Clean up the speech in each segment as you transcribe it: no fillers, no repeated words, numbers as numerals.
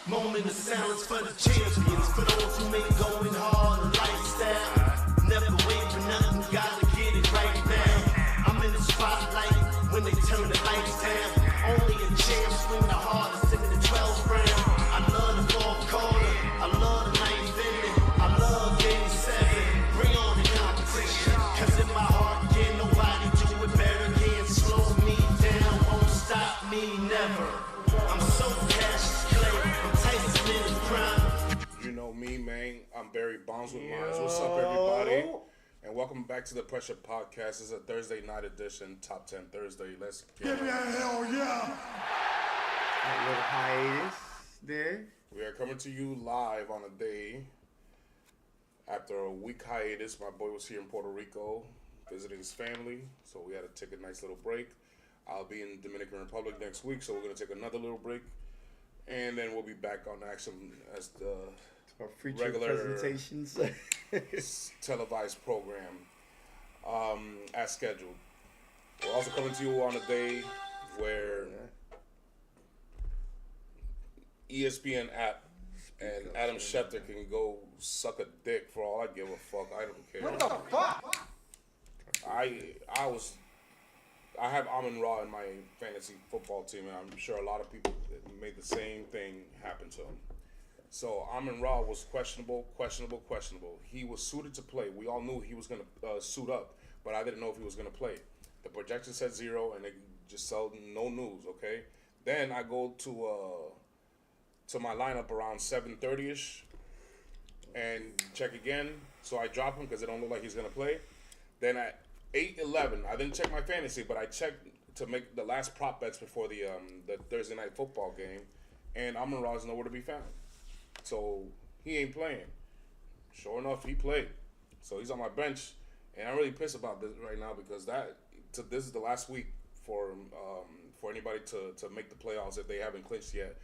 Moment of silence for the champions, for those who make going hard a lifestyle. Never wait for nothing, gotta get it right now. I'm in the spotlight when they turn the lights down. Only a champ swing the hardest in the 12th round. I love the fourth quarter, I love the ninth inning, I love game 7. Bring on the competition, cause in my heart, yeah, nobody do it better. Can't slow me down, won't stop me, never. I'm so Cassius Clay, I'm Tyson in his prime. You know me, man. I'm Barry Bonds with Mines. What's up, everybody? And welcome back to the Pressure Podcast. This is a Thursday night edition, Top 10 Thursday. Let's get it. Hell yeah! A little hiatus there. We are coming to you live on a day after a week hiatus. My boy was here in Puerto Rico visiting his family, so we had to take a nice little break. I'll be in Dominican Republic next week, so we're going to take another little break. And then we'll be back on action as the Our feature regular presentations. televised program as scheduled. We're also coming to you on a day where ESPN app and Adam Schefter can go suck a dick for all I give a fuck. I don't care. What the fuck? I have Amon Ra in my fantasy football team, and I'm sure a lot of people made the same thing happen to him. So Amon Ra was questionable. He was suited to play. We all knew he was going to suit up, but I didn't know if he was going to play. The projection said 0, and they just sold no news, okay? Then I go to my lineup around 7:30ish and check again. So I drop him because it don't look like he's going to play. Then at 8:11, I didn't check my fantasy, but I checked to make the last prop bets before the Thursday night football game, and Amon Ra is nowhere to be found. So he ain't playing. Sure enough, he played. So he's on my bench, and I'm really pissed about this right now because this is the last week for anybody to make the playoffs if they haven't clinched yet,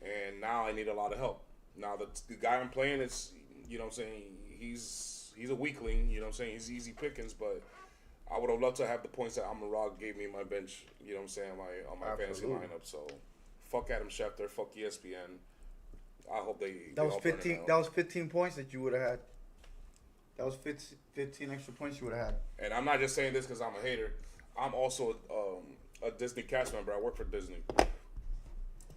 and now I need a lot of help. Now the guy I'm playing is, you know what I'm saying, he's a weakling, you know what I'm saying, he's easy pickings, but I would have loved to have the points that Amon Ra gave me in my bench, you know what I'm saying, on my fantasy lineup. So fuck Adam Schefter, fuck ESPN. I hope they That was all burn it 15. out. That was 15 points that you would have had. That was 15 extra points you would have had. And I'm not just saying this because I'm a hater. I'm also a Disney cast member. I work for Disney.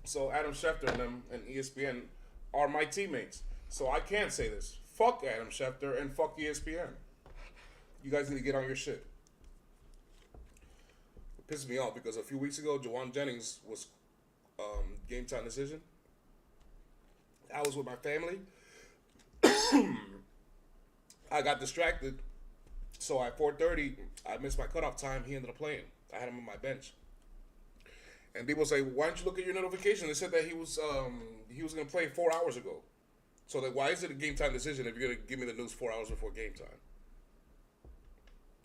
So Adam Schefter and them and ESPN are my teammates. So I can't say this. Fuck Adam Schefter and fuck ESPN. You guys need to get on your shit. It pisses me off because a few weeks ago, Jawan Jennings was game time decision. I was with my family. I got distracted. So at 4:30, I missed my cutoff time. He ended up playing. I had him on my bench. And people say, why don't you look at your notification? They said that he was going to play 4 hours ago. So why is it a game time decision if you're going to give me the news 4 hours before game time?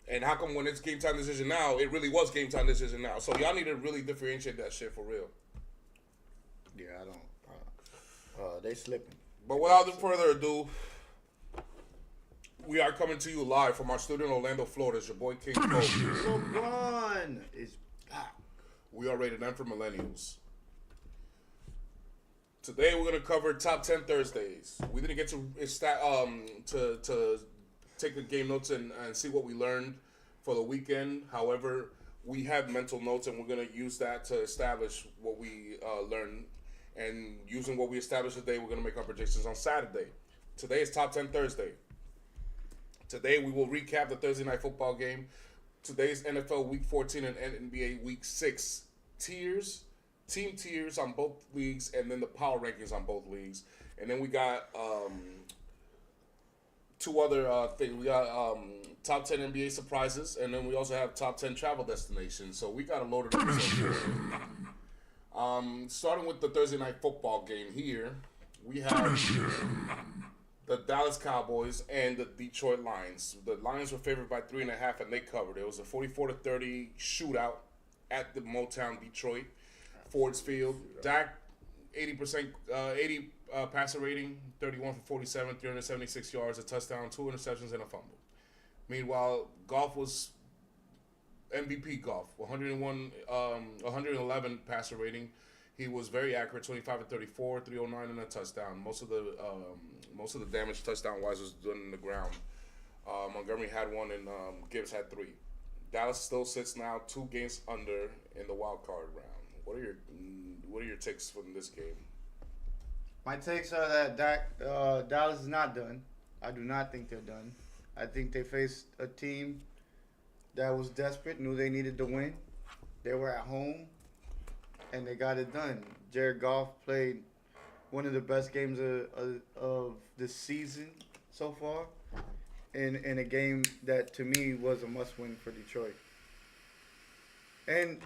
And how come when it's game time decision now, it really was game time decision now? So y'all need to really differentiate that shit for real. Yeah, I don't. They slipping. But without further ado, we are coming to you live from our studio in Orlando, Florida. It's your boy King Cole. LeBron is back. We are rated M for millennials. Today we're gonna cover top 10 Thursdays. We didn't get to take the game notes and see what we learned for the weekend. However, we have mental notes and we're gonna use that to establish what we learned. And using what we established today, we're gonna make our predictions on Saturday. Today is top 10 Thursday. Today we will recap the Thursday night football game. Today's NFL Week 14 and NBA Week 6 tiers, team tiers on both leagues, and then the power rankings on both leagues. And then we got two other things. We got top 10 NBA surprises, and then we also have top 10 travel destinations. So we got a loaded episode. Starting with the Thursday night football game here, we have the Dallas Cowboys and the Detroit Lions. The Lions were favored by 3.5, and they covered. It was a 44-30 shootout at the Motown Detroit Ford's Field. Dak, 80% passer rating, 31 for 47, 376 yards, a touchdown, 2 interceptions, and a fumble. Meanwhile, Goff was MVP Goff, 111 passer rating. He was very accurate, 25 and 34, 309 and a touchdown. Most of the damage touchdown wise was done in the ground. Montgomery had one and Gibbs had 3. Dallas still sits now 2 games under in the wild card round. What are your takes from this game? My takes are that Dallas is not done. I do not think they're done. I think they faced a team that was desperate, knew they needed to win. They were at home, and they got it done. Jared Goff played one of the best games of the season so far, in a game that to me was a must-win for Detroit. And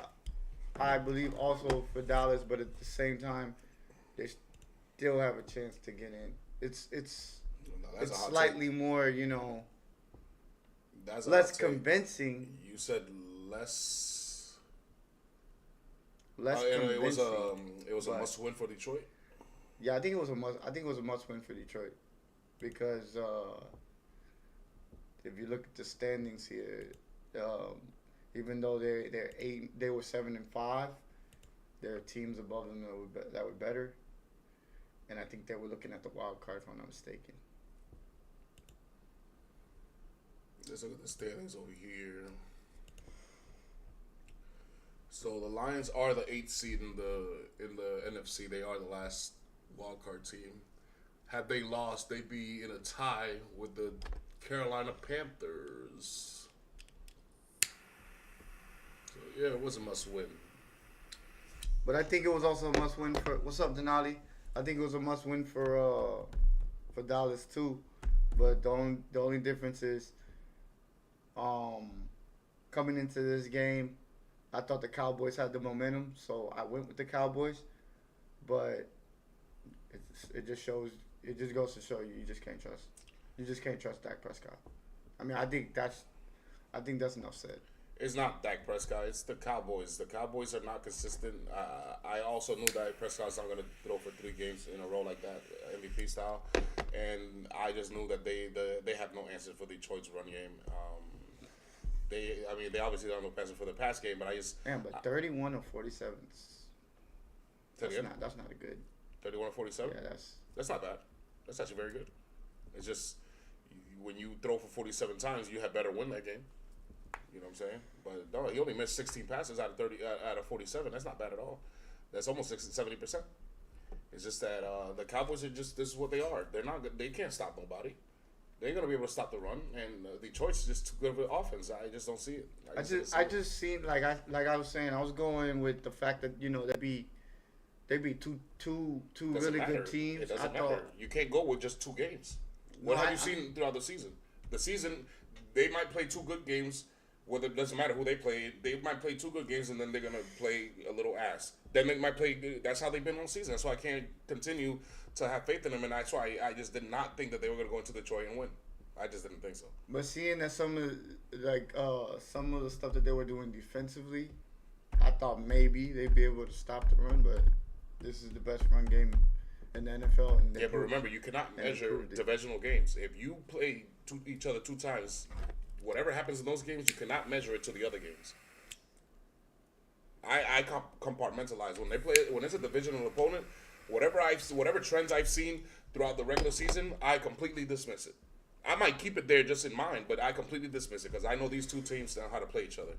I believe also for Dallas, but at the same time, they still have a chance to get in. It's slightly more, That's a less hot take. convincing. You said less. Convincing. It was a but- must win for Detroit. Yeah, I think it was a must win for Detroit because if you look at the standings here, even though they were 7-5, there are teams above them that were better, and I think they were looking at the wild card if I'm not mistaken. Let's look at the standings over here. So the Lions are the 8th seed in the NFC. They are the last wild card team. Had they lost, they'd be in a tie with the Carolina Panthers. So yeah, it was a must win. But I think it was also a must win for what's up, Denali? I think it was a must win for Dallas too. But the only difference is coming into this game, I thought the Cowboys had the momentum, so I went with the Cowboys. But it just goes to show you just can't trust Dak Prescott. I mean, I think that's enough said. It's not Dak Prescott. It's the Cowboys. The Cowboys are not consistent. I also knew Dak Prescott's not going to throw for 3 games in a row like that, MVP style. And I just knew that they have no answer for Detroit's run game. They obviously don't have no answer for the pass game, but I just... Yeah, but 31 of 47. That's not a good... 31 or 47? Yeah, That's not bad. That's actually very good. It's just when you throw for 47 times, you had better win that game. You know what I'm saying? But no, he only missed 16 passes out of 47. That's not bad at all. That's almost 70%. It's just that the Cowboys are just this is what they are. They can't stop nobody. They're gonna be able to stop the run, and Detroit's just too good of an offense. I just don't see it. I just seen like I was saying, I was going with the fact that they'd be two really good teams. It doesn't matter. You can't go with just 2 games. What have you seen throughout the season? The season, they might play 2 good games. Whether it doesn't matter who they play, they might play 2 good games and then they're gonna play a little ass. Then they might play. That's how they've been all season. That's why I can't continue to have faith in them, and that's why I just did not think that they were gonna go into Detroit and win. I just didn't think so. But seeing that some of the stuff that they were doing defensively, I thought maybe they'd be able to stop the run. But this is the best run game in the NFL. And Yeah, but remember, you cannot measure divisional games. If you play each other 2 times, whatever happens in those games, you cannot measure it to the other games. I compartmentalize when they play. When it's a divisional opponent, whatever trends I've seen throughout the regular season, I completely dismiss it. I might keep it there just in mind, but I completely dismiss it because I know these 2 teams know how to play each other.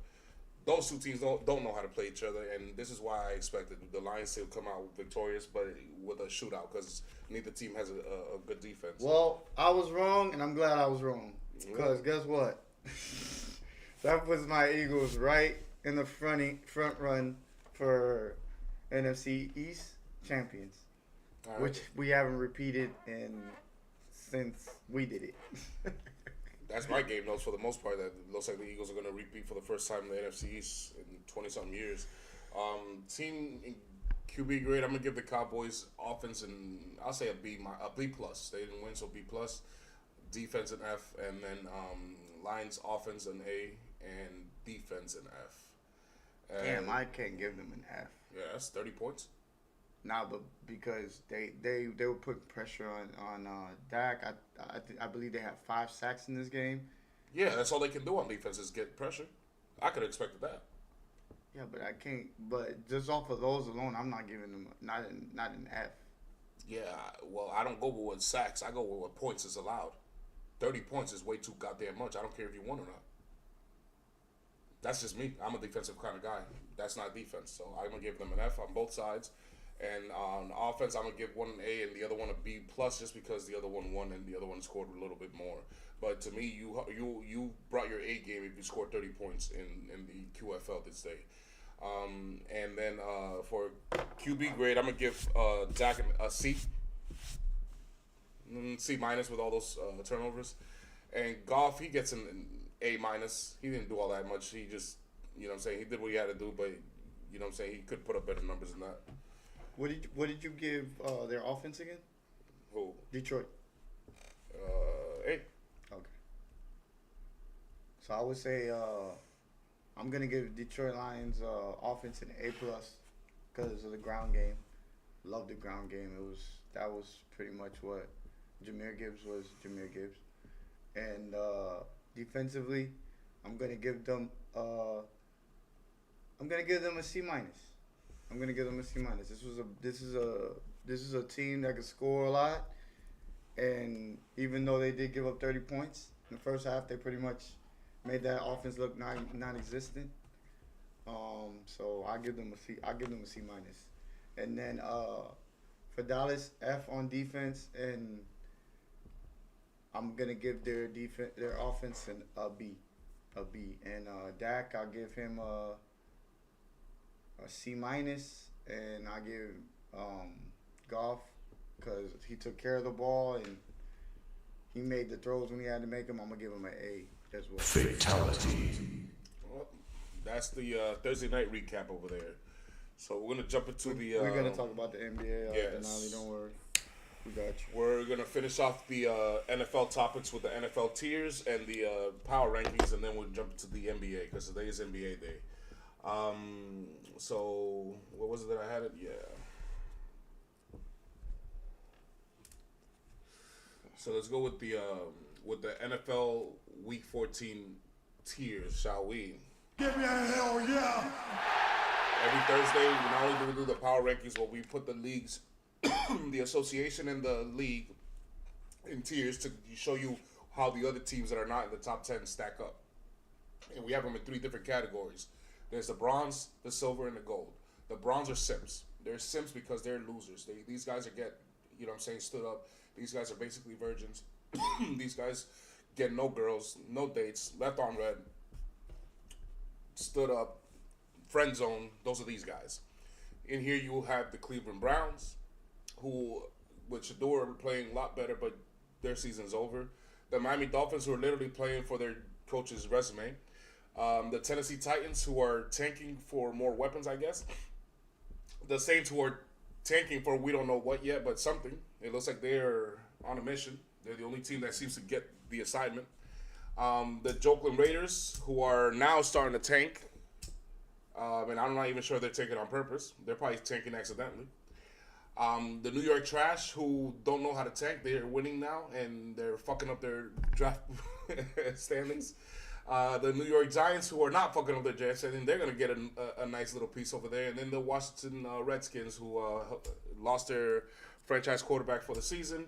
Those 2 teams don't know how to play each other, and this is why I expected the Lions to come out victorious, but with a shootout because neither team has a good defense. Well, I was wrong, and I'm glad I was wrong because guess what? That puts my Eagles right in the front run for NFC East champions, All right. which we haven't repeated since we did it. That's my game notes for the most part. That it looks like the Eagles are going to repeat for the first time in the NFC East in 20-something years. Team QB grade, I'm going to give the Cowboys offense and I'll say a B plus. They didn't win, so B plus. Defense an F, and then Lions offense an A, and defense an F. And Damn, I can't give them an F. yeah, that's 30 points. Nah, but because they were putting pressure on Dak. I believe they had 5 sacks in this game. Yeah, that's all they can do on defense is get pressure. I could have expected that. Yeah, but I can't. But just off of those alone, I'm not giving them not an F. Yeah, well, I don't go with what sacks. I go with what points is allowed. 30 points is way too goddamn much. I don't care if you won or not. That's just me. I'm a defensive kind of guy. That's not defense. So I'm going to give them an F on both sides. And on offense, I'm going to give one an A and the other one a B plus, just because the other one won and the other one scored a little bit more. But to me, you brought your A game if you scored 30 points in the QFL this day. And then for QB grade, I'm going to give Dak a C. C minus with all those turnovers. And Goff, he gets an A minus. He didn't do all that much. He just, you know what I'm saying, he did what he had to do, but, you know what I'm saying, he could put up better numbers than that. What did you give their offense again? Who? Detroit. A. Okay. So I would say I'm gonna give Detroit Lions offense an A plus because of the ground game. Love the ground game. That was pretty much what Jahmyr Gibbs was. Jahmyr Gibbs. And defensively, I'm gonna give them a C minus. I'm gonna give them a C minus. This is a team that can score a lot, and even though they did give up 30 points in the first half, they pretty much made that offense look non-existent. So I give them a C. I give them a C minus, and then for Dallas, F on defense, and I'm gonna give their offense a B, and Dak, I'll give him a C minus, and I give Goff because he took care of the ball and he made the throws when he had to make them. I'm gonna give him an A as well. Fatality. Well, that's the Thursday night recap over there. So we're gonna jump into the. We're gonna talk about the NBA. Yes. Denali, don't worry, we got you. We're gonna finish off the NFL topics with the NFL tiers and the power rankings, and then we'll jump to the NBA because today is NBA day. So what was it that I had it? Yeah. So let's go with the NFL Week 14 tiers, shall we? Give me a hell yeah! Every Thursday, not only do we do the power rankings, but we put the leagues, the association and the league in tiers to show you how the other teams that are not in the top 10 stack up. And we have them in 3 different categories. There's the bronze, the silver, and the gold. The bronze are simps. They're simps because they're losers. These guys are you know what I'm saying, stood up. These guys are basically virgins. These guys get no girls, no dates, left on red, stood up, friend zone. Those are these guys. In here you will have the Cleveland Browns, who with Shador are playing a lot better, but their season's over. The Miami Dolphins, who are literally playing for their coach's resume. The Tennessee Titans, who are tanking for more weapons, I guess. The Saints, who are tanking for we don't know what yet, but something. It looks like they're on a mission. They're the only team that seems to get the assignment. The Oakland Raiders, who are now starting to tank. And I'm not even sure they're tanking on purpose. They're probably tanking accidentally. The New York Trash, who don't know how to tank. They're winning now, and they're fucking up their draft standings. The New York Giants, who are not fucking up their draft standings, they're going to get a nice little piece over there. And then the Washington Redskins, who lost their franchise quarterback for the season.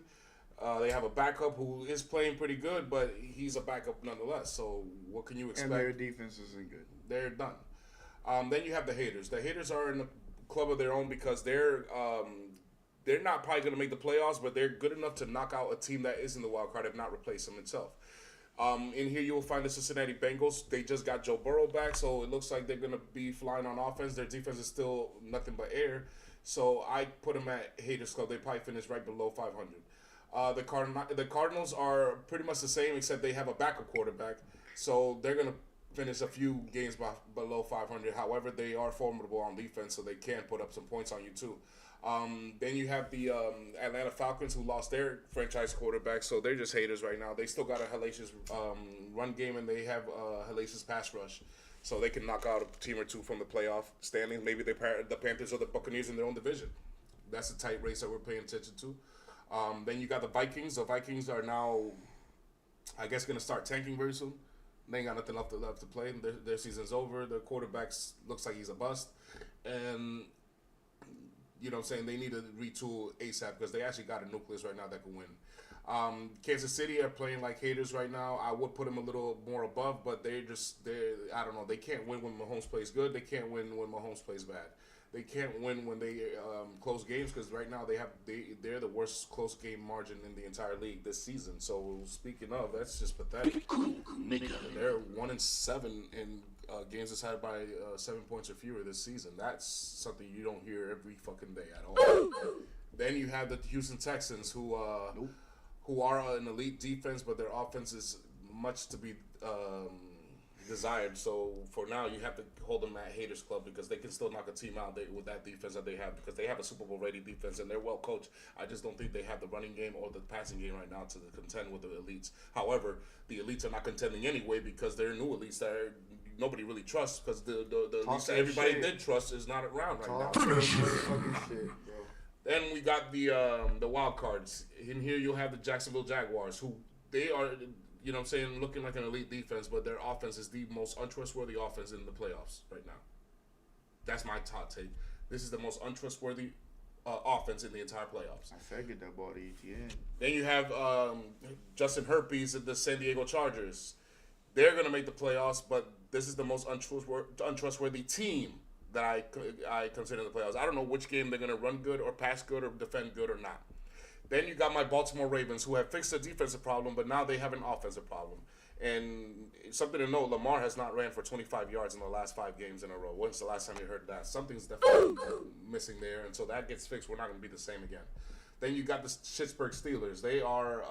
They have a backup who is playing pretty good, but he's a backup nonetheless. So what can you expect? And their defense isn't good. They're done. Then you have the haters. The haters are in a club of their own because they're not probably going to make the playoffs, but they're good enough to knock out a team that is in the wild card, if not replace them itself. In here you will find the Cincinnati Bengals. They just got Joe Burrow back, so it looks like they're going to be flying on offense. Their defense is still nothing but air. So I put them at haters club. They probably finish right below 500. The Cardinals are pretty much the same, except they have a backup quarterback. So they're going to finish a few games below 500. However, they are formidable on defense, so they can put up some points on you too. Then you have the Atlanta Falcons, who lost their franchise quarterback, so they're just haters right now. They still got a hellacious run game, and they have a hellacious pass rush, so they can knock out a team or two from the playoff standings. Maybe the Panthers or the Buccaneers in their own division. That's a tight race that we're paying attention to. Then you got the Vikings. The Vikings are now, I guess, going to start tanking very soon. They ain't got nothing left to play. Their season's over. Their quarterback looks like he's a bust, and you know what I'm saying, they need to retool ASAP because they actually got a nucleus right now that can win. Kansas City are playing like haters right now. I would put them a little more above, but they're I don't know. They can't win when Mahomes plays good. They can't win when Mahomes plays bad. They can't win when they close games because right now they're the worst close game margin in the entire league this season. So speaking of, that's just pathetic. They're 1-7 in games decided by 7 points or fewer this season. That's something you don't hear every fucking day at all. Then you have the Houston Texans who are an elite defense, but their offense is much to be desired. So for now, you have to hold them at haters club because they can still knock a team out with that defense that they have because they have a Super Bowl ready defense and they're well coached. I just don't think they have the running game or the passing game right now to contend with the elites. However, the elites are not contending anyway because they're new elites that nobody really trusts because the elites that everybody did trust is not around right now. Fucking shit, bro. Then we got the wild cards. In here you'll have the Jacksonville Jaguars, who they are, you know what I'm saying, looking like an elite defense, but their offense is the most untrustworthy offense in the playoffs right now. That's my hot take. This is the most untrustworthy offense in the entire playoffs. I figured that ball to ETN. Then you have Justin Herpes of the San Diego Chargers. They're going to make the playoffs, but this is the most untrustworthy team that I consider in the playoffs. I don't know which game they're going to run good or pass good or defend good or not. Then you got my Baltimore Ravens, who have fixed a defensive problem, but now they have an offensive problem. And something to note, Lamar has not ran for 25 yards in the last 5 games in a row. When's the last time you heard that? Something's definitely missing there. Until that gets fixed, we're not going to be the same again. Then you got the Pittsburgh Steelers. They are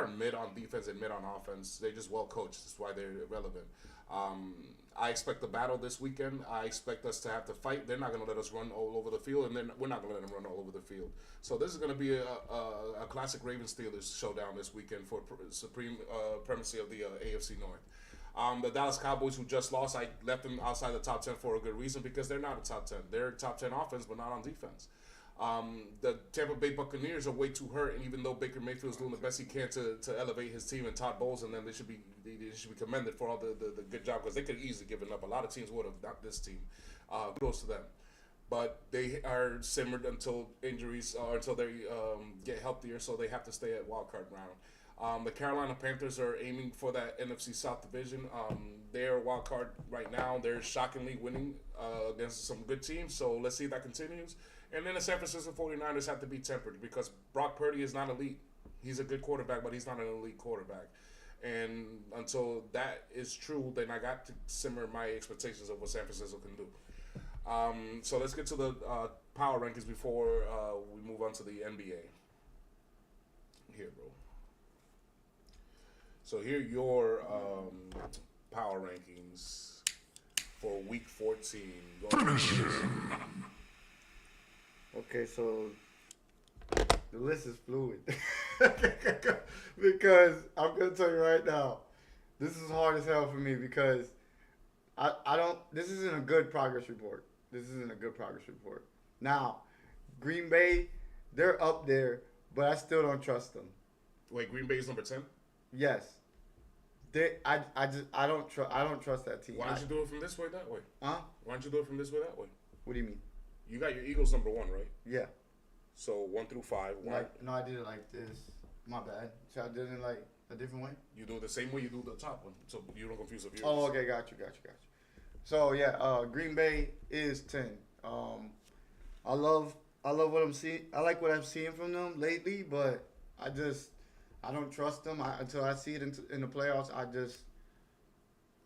mid on defense and mid on offense. They're just well coached. That's why they're irrelevant. I expect the battle this weekend. I expect us to have to fight. They're not going to let us run all over the field, and then we're not going to let them run all over the field. So this is going to be a classic Ravens-Steelers showdown this weekend for supreme primacy of the AFC North. The Dallas Cowboys, who just lost, I left them outside the top 10 for a good reason because they're not a top 10. They're a top 10 offense, but not on defense. The Tampa Bay Buccaneers are way too hurt, and even though Baker Mayfield's doing the best he can to elevate his team and Todd Bowles and them, they should be commended for all the good job because they could have easily given up. A lot of teams would have, not this team. Kudos to them. But they are simmered until injuries or until they get healthier, so they have to stay at wild card round. The Carolina Panthers are aiming for that NFC South division. They're wild card right now. They're shockingly winning against some good teams, so let's see if that continues. And then the San Francisco 49ers have to be tempered because Brock Purdy is not elite. He's a good quarterback, but he's not an elite quarterback. And until that is true, then I got to simmer my expectations of what San Francisco can do. So let's get to the power rankings before we move on to the NBA. Here, bro. So here are your power rankings for Week 14. Okay, so the list is fluid. Because I'm going to tell you right now, this is hard as hell for me because I don't, this isn't a good progress report. Now, Green Bay, they're up there, but I still don't trust them. Wait, Green Bay is number 10? Yes. I don't trust that team. Why don't you do it from this way, that way? Huh? Why don't you do it from this way, that way? What do you mean? You got your Eagles number 1, right? Yeah. So 1 through 5. No, I did it like this. My bad. So I did it like a different way? You do it the same way you do the top one, so you don't confuse the viewers. Oh, okay, got you. So yeah, Green Bay is 10. I love what I'm seeing. I like what I'm seeing from them lately, but I don't trust them until I see it in the playoffs.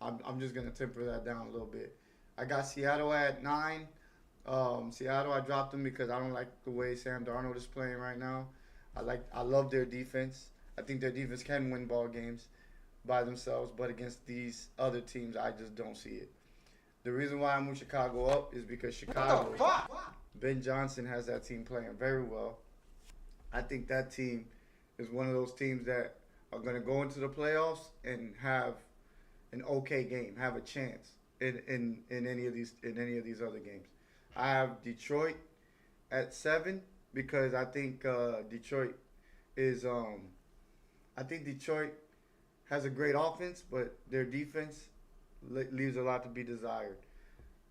I'm just gonna temper that down a little bit. I got Seattle at 9. Seattle, I dropped them because I don't like the way Sam Darnold is playing right now. I love their defense. I think their defense can win ball games by themselves, but against these other teams, I just don't see it. The reason why I moved Chicago up is because Chicago, Ben Johnson has that team playing very well. I think that team is one of those teams that are going to go into the playoffs and have an okay game, have a chance in any of these other games. I have Detroit at 7 because I think Detroit is has a great offense, but their defense leaves a lot to be desired.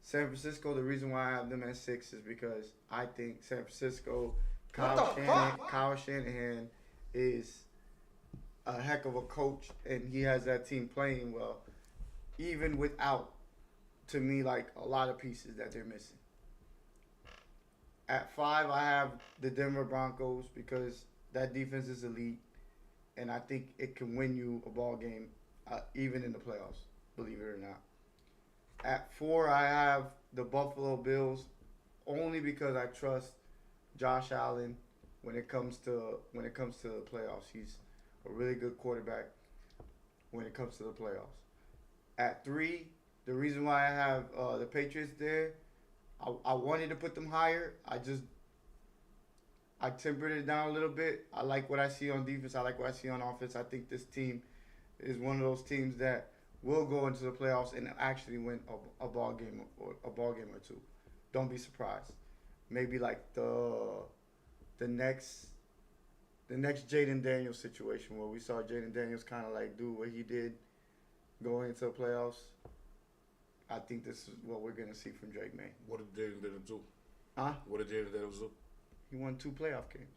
San Francisco, the reason why I have them at 6 is because I think San Francisco, Kyle Shanahan is a heck of a coach, and he has that team playing well, even without, to me, like a lot of pieces that they're missing. At 5, I have the Denver Broncos because that defense is elite, and I think it can win you a ball game, even in the playoffs, believe it or not. At 4, I have the Buffalo Bills, only because I trust Josh Allen when it comes to the playoffs. He's a really good quarterback when it comes to the playoffs. At 3, the reason why I have the Patriots there, I wanted to put them higher. I tempered it down a little bit. I like what I see on defense. I like what I see on offense. I think this team is one of those teams that will go into the playoffs and actually win a ball game or two. Don't be surprised. Maybe like the next Jaden Daniels situation where we saw Jaden Daniels kind of like do what he did going into the playoffs. I think this is what we're gonna see from Drake May. What did Jaden Daniels do? Huh? What did Jaden Daniels do? He won 2 playoff games.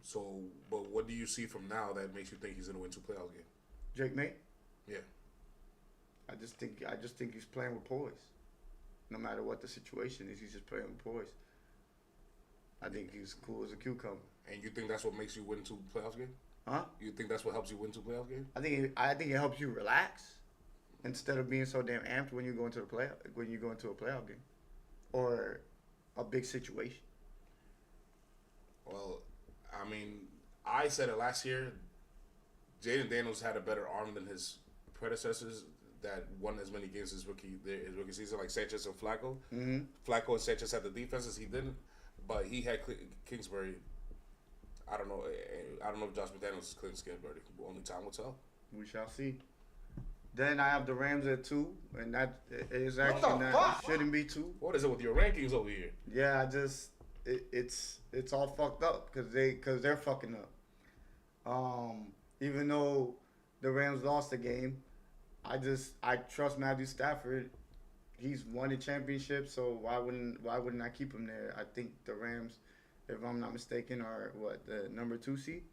So, but what do you see from now that makes you think he's gonna win 2 playoff games? Drake May? Yeah. I just think he's playing with poise. No matter what the situation is, he's just playing with poise. I think he's cool as a cucumber. And you think that's what makes you win 2 playoff games? Huh? You think that's what helps you win 2 playoff games? I think it helps you relax instead of being so damn amped when you go into a playoff game or a big situation. Well, I mean, I said it last year. Jaden Daniels had a better arm than his predecessors that won as many games as rookie season, like Sanchez and Flacco. Mm-hmm. Flacco and Sanchez had the defenses, he didn't, but he had Kingsbury. I don't know if Josh McDaniels is Clint Kingsbury. Only time will tell. We shall see. Then I have the Rams at 2, and that is actually not. It shouldn't be 2. What is it with your rankings over here? Yeah, it's all fucked up because they're fucking up. Even though the Rams lost the game, I trust Matthew Stafford. He's won a championship, so why wouldn't I keep him there? I think the Rams, if I'm not mistaken, are the number 2 seed.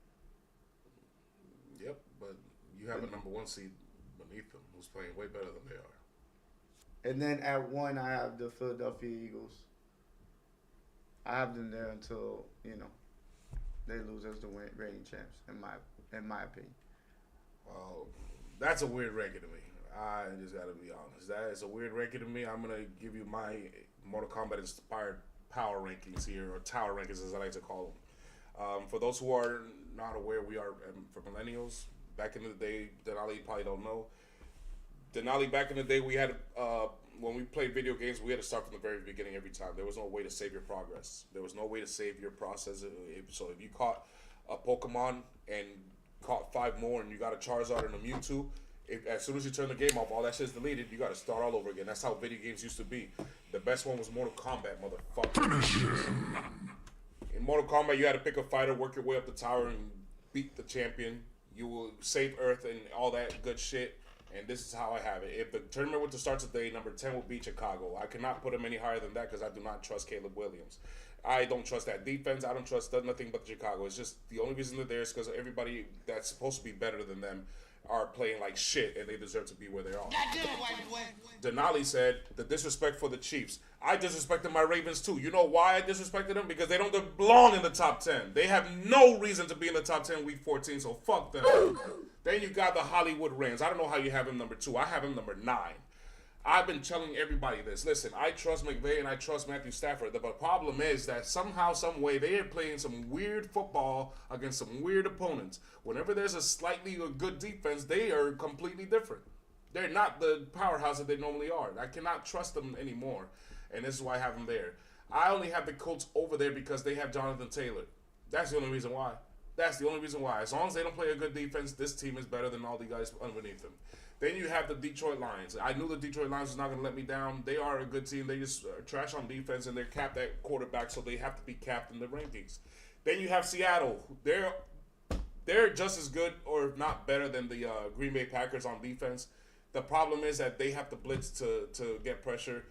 Yep, but you have a number 1 seed beneath them who's playing way better than they are. And then at 1, I have the Philadelphia Eagles. I have them there until they lose as the reigning champs. In my opinion. Well, that's a weird ranking to me. I just gotta be honest. That is a weird ranking to me. I'm gonna give you my Mortal Kombat inspired power rankings here, or tower rankings as I like to call them. For those who are not aware, we are for millennials. Back in the day, Denali probably don't know. Denali, back in the day, we had when we played video games, we had to start from the very beginning every time. There was no way to save your progress. There was no way to save your process. So if you caught a Pokemon and caught 5 more and you got a Charizard and a Mewtwo, as soon as you turn the game off, all that shit's deleted. You got to start all over again. That's how video games used to be. The best one was Mortal Kombat, motherfucker. In Mortal Kombat, you had to pick a fighter, work your way up the tower, and beat the champion. You will save Earth and all that good shit. And this is how I have it. If the tournament were to start today, number 10 will beat Chicago. I cannot put him any higher than that because I do not trust Caleb Williams. I don't trust that defense. I don't trust nothing but Chicago. It's just the only reason they're there is because everybody that's supposed to be better than them are playing like shit, and they deserve to be where they are. Denali said the disrespect for the Chiefs. I disrespected my Ravens too. You know why I disrespected them? Because they don't belong in the top 10. They have no reason to be in the top 10 week 14, so fuck them. Then you got the Hollywood Rams. I don't know how you have him number 2. I have him number 9. I've been telling everybody this. Listen, I trust McVay and I trust Matthew Stafford. The problem is that somehow, some way, they are playing some weird football against some weird opponents. Whenever there's a slightly good defense, they are completely different. They're not the powerhouse that they normally are. I cannot trust them anymore, and this is why I have them there. I only have the Colts over there because they have Jonathan Taylor. That's the only reason why. That's the only reason why. As long as they don't play a good defense, this team is better than all the guys underneath them. Then you have the Detroit Lions. I knew the Detroit Lions was not going to let me down. They are a good team. They just trash on defense, and they're capped at quarterback, so they have to be capped in the rankings. Then you have Seattle. They're they're just as good, or if not better, than the Green Bay Packers on defense. The problem is that they have to blitz to get pressure.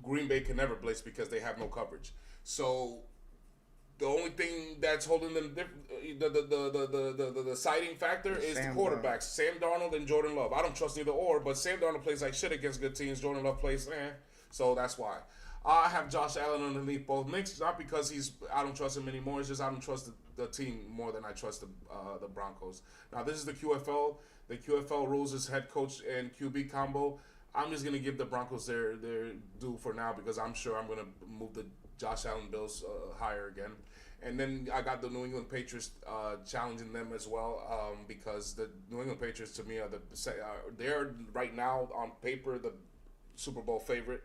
Green Bay can never blitz because they have no coverage. So the only thing that's holding them the deciding factor is the quarterbacks, Sam Darnold and Jordan Love. I don't trust either or, but Sam Darnold plays like shit against good teams. Jordan Love plays so that's why. I have Josh Allen underneath both Knicks, not because I don't trust him anymore. It's just I don't trust the team more than I trust the Broncos. Now this is the QFL. The QFL rules is head coach and QB combo. I'm just gonna give the Broncos their due for now because I'm sure I'm gonna move the Josh Allen Bills higher again. And then I got the New England Patriots challenging them as well because the New England Patriots to me are they're right now on paper the Super Bowl favorite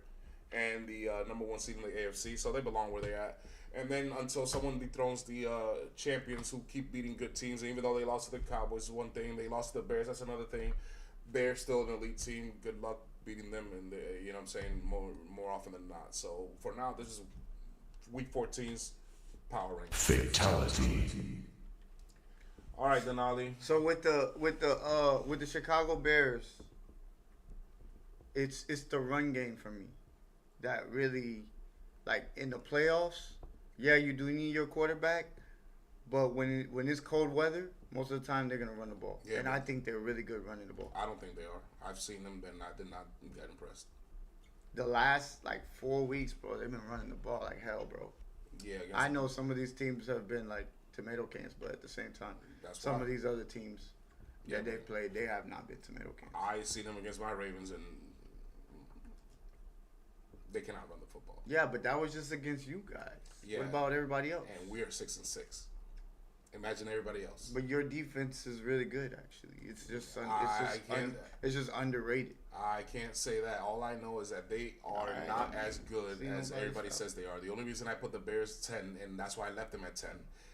and the number one seed in the AFC, so they belong where they're at. And then until someone dethrones the champions who keep beating good teams, and even though they lost to the Cowboys, is one thing. They lost to the Bears, that's another thing. They're still an elite team. Good luck beating them, and you know what I'm saying, more often than not. So for now, this is Week 14's power ranking. Fatality. All right, Denali. So with the Chicago Bears, it's the run game for me that really, like in the playoffs. Yeah, you do need your quarterback, but when it's cold weather, most of the time they're gonna run the ball, and I think they're really good running the ball. I don't think they are. I've seen them, and I did not get impressed. The last 4 weeks, bro, they've been running the ball like hell, bro. Yeah, I know some of these teams have been like tomato cans, but at the same time, some of these other teams that they played, they have not been tomato cans. I see them against my Ravens, and they cannot run the football. Yeah, but that was just against you guys. Yeah. What about everybody else? And we are 6-6. Imagine everybody else. But your defense is really good, actually. It's just underrated. I can't say that. All I know is that they are not as good as everybody says they are. The only reason I put the Bears 10, and that's why I left them at 10,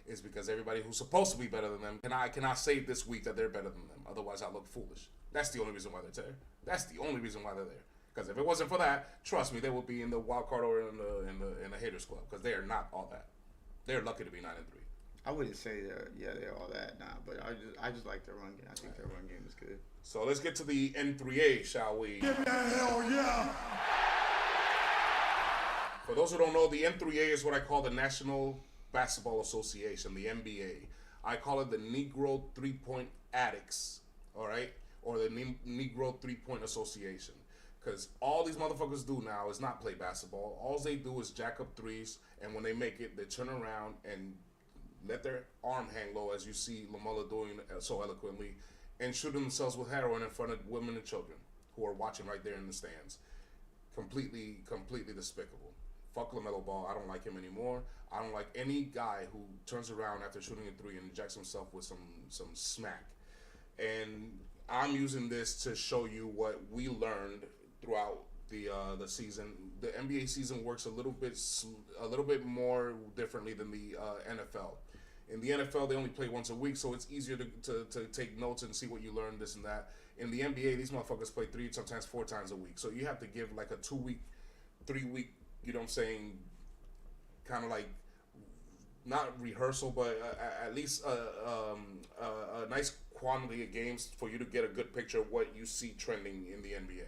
is because everybody who's supposed to be better than them, and I cannot say this week that they're better than them. Otherwise, I look foolish. That's the only reason why they're there. That's the only reason why they're there. Because if it wasn't for that, trust me, they would be in the wild card or in the haters club. Because they are not all that. They're lucky to be 9-3. I wouldn't say they're all that but I just like their run game. I think their run game is good. So let's get to the N3A, shall we? Give me a hell yeah. For those who don't know, the N3A is what I call the National Basketball Association, the NBA. I call it the Negro 3-Point Addicts, all right, or the Negro 3-Point Association. Because all these motherfuckers do now is not play basketball. All they do is jack up threes, and when they make it, they turn around and let their arm hang low, as you see Lamola doing so eloquently, and shoot themselves with heroin in front of women and children who are watching right there in the stands. Completely despicable. Fuck LaMelo Ball. I don't like him anymore. I don't like any guy who turns around after shooting a three and injects himself with some smack. And I'm using this to show you what we learned throughout the season. The NBA season works a little bit more differently than the NFL. In the NFL, they only play once a week, so it's easier to take notes and see what you learn, this and that. In the NBA, these motherfuckers play 3, sometimes 4 times a week. So you have to give like a 2-week, 3-week, you know what I'm saying, kind of like, not rehearsal, but at least a nice quantity of games for you to get a good picture of what you see trending in the NBA.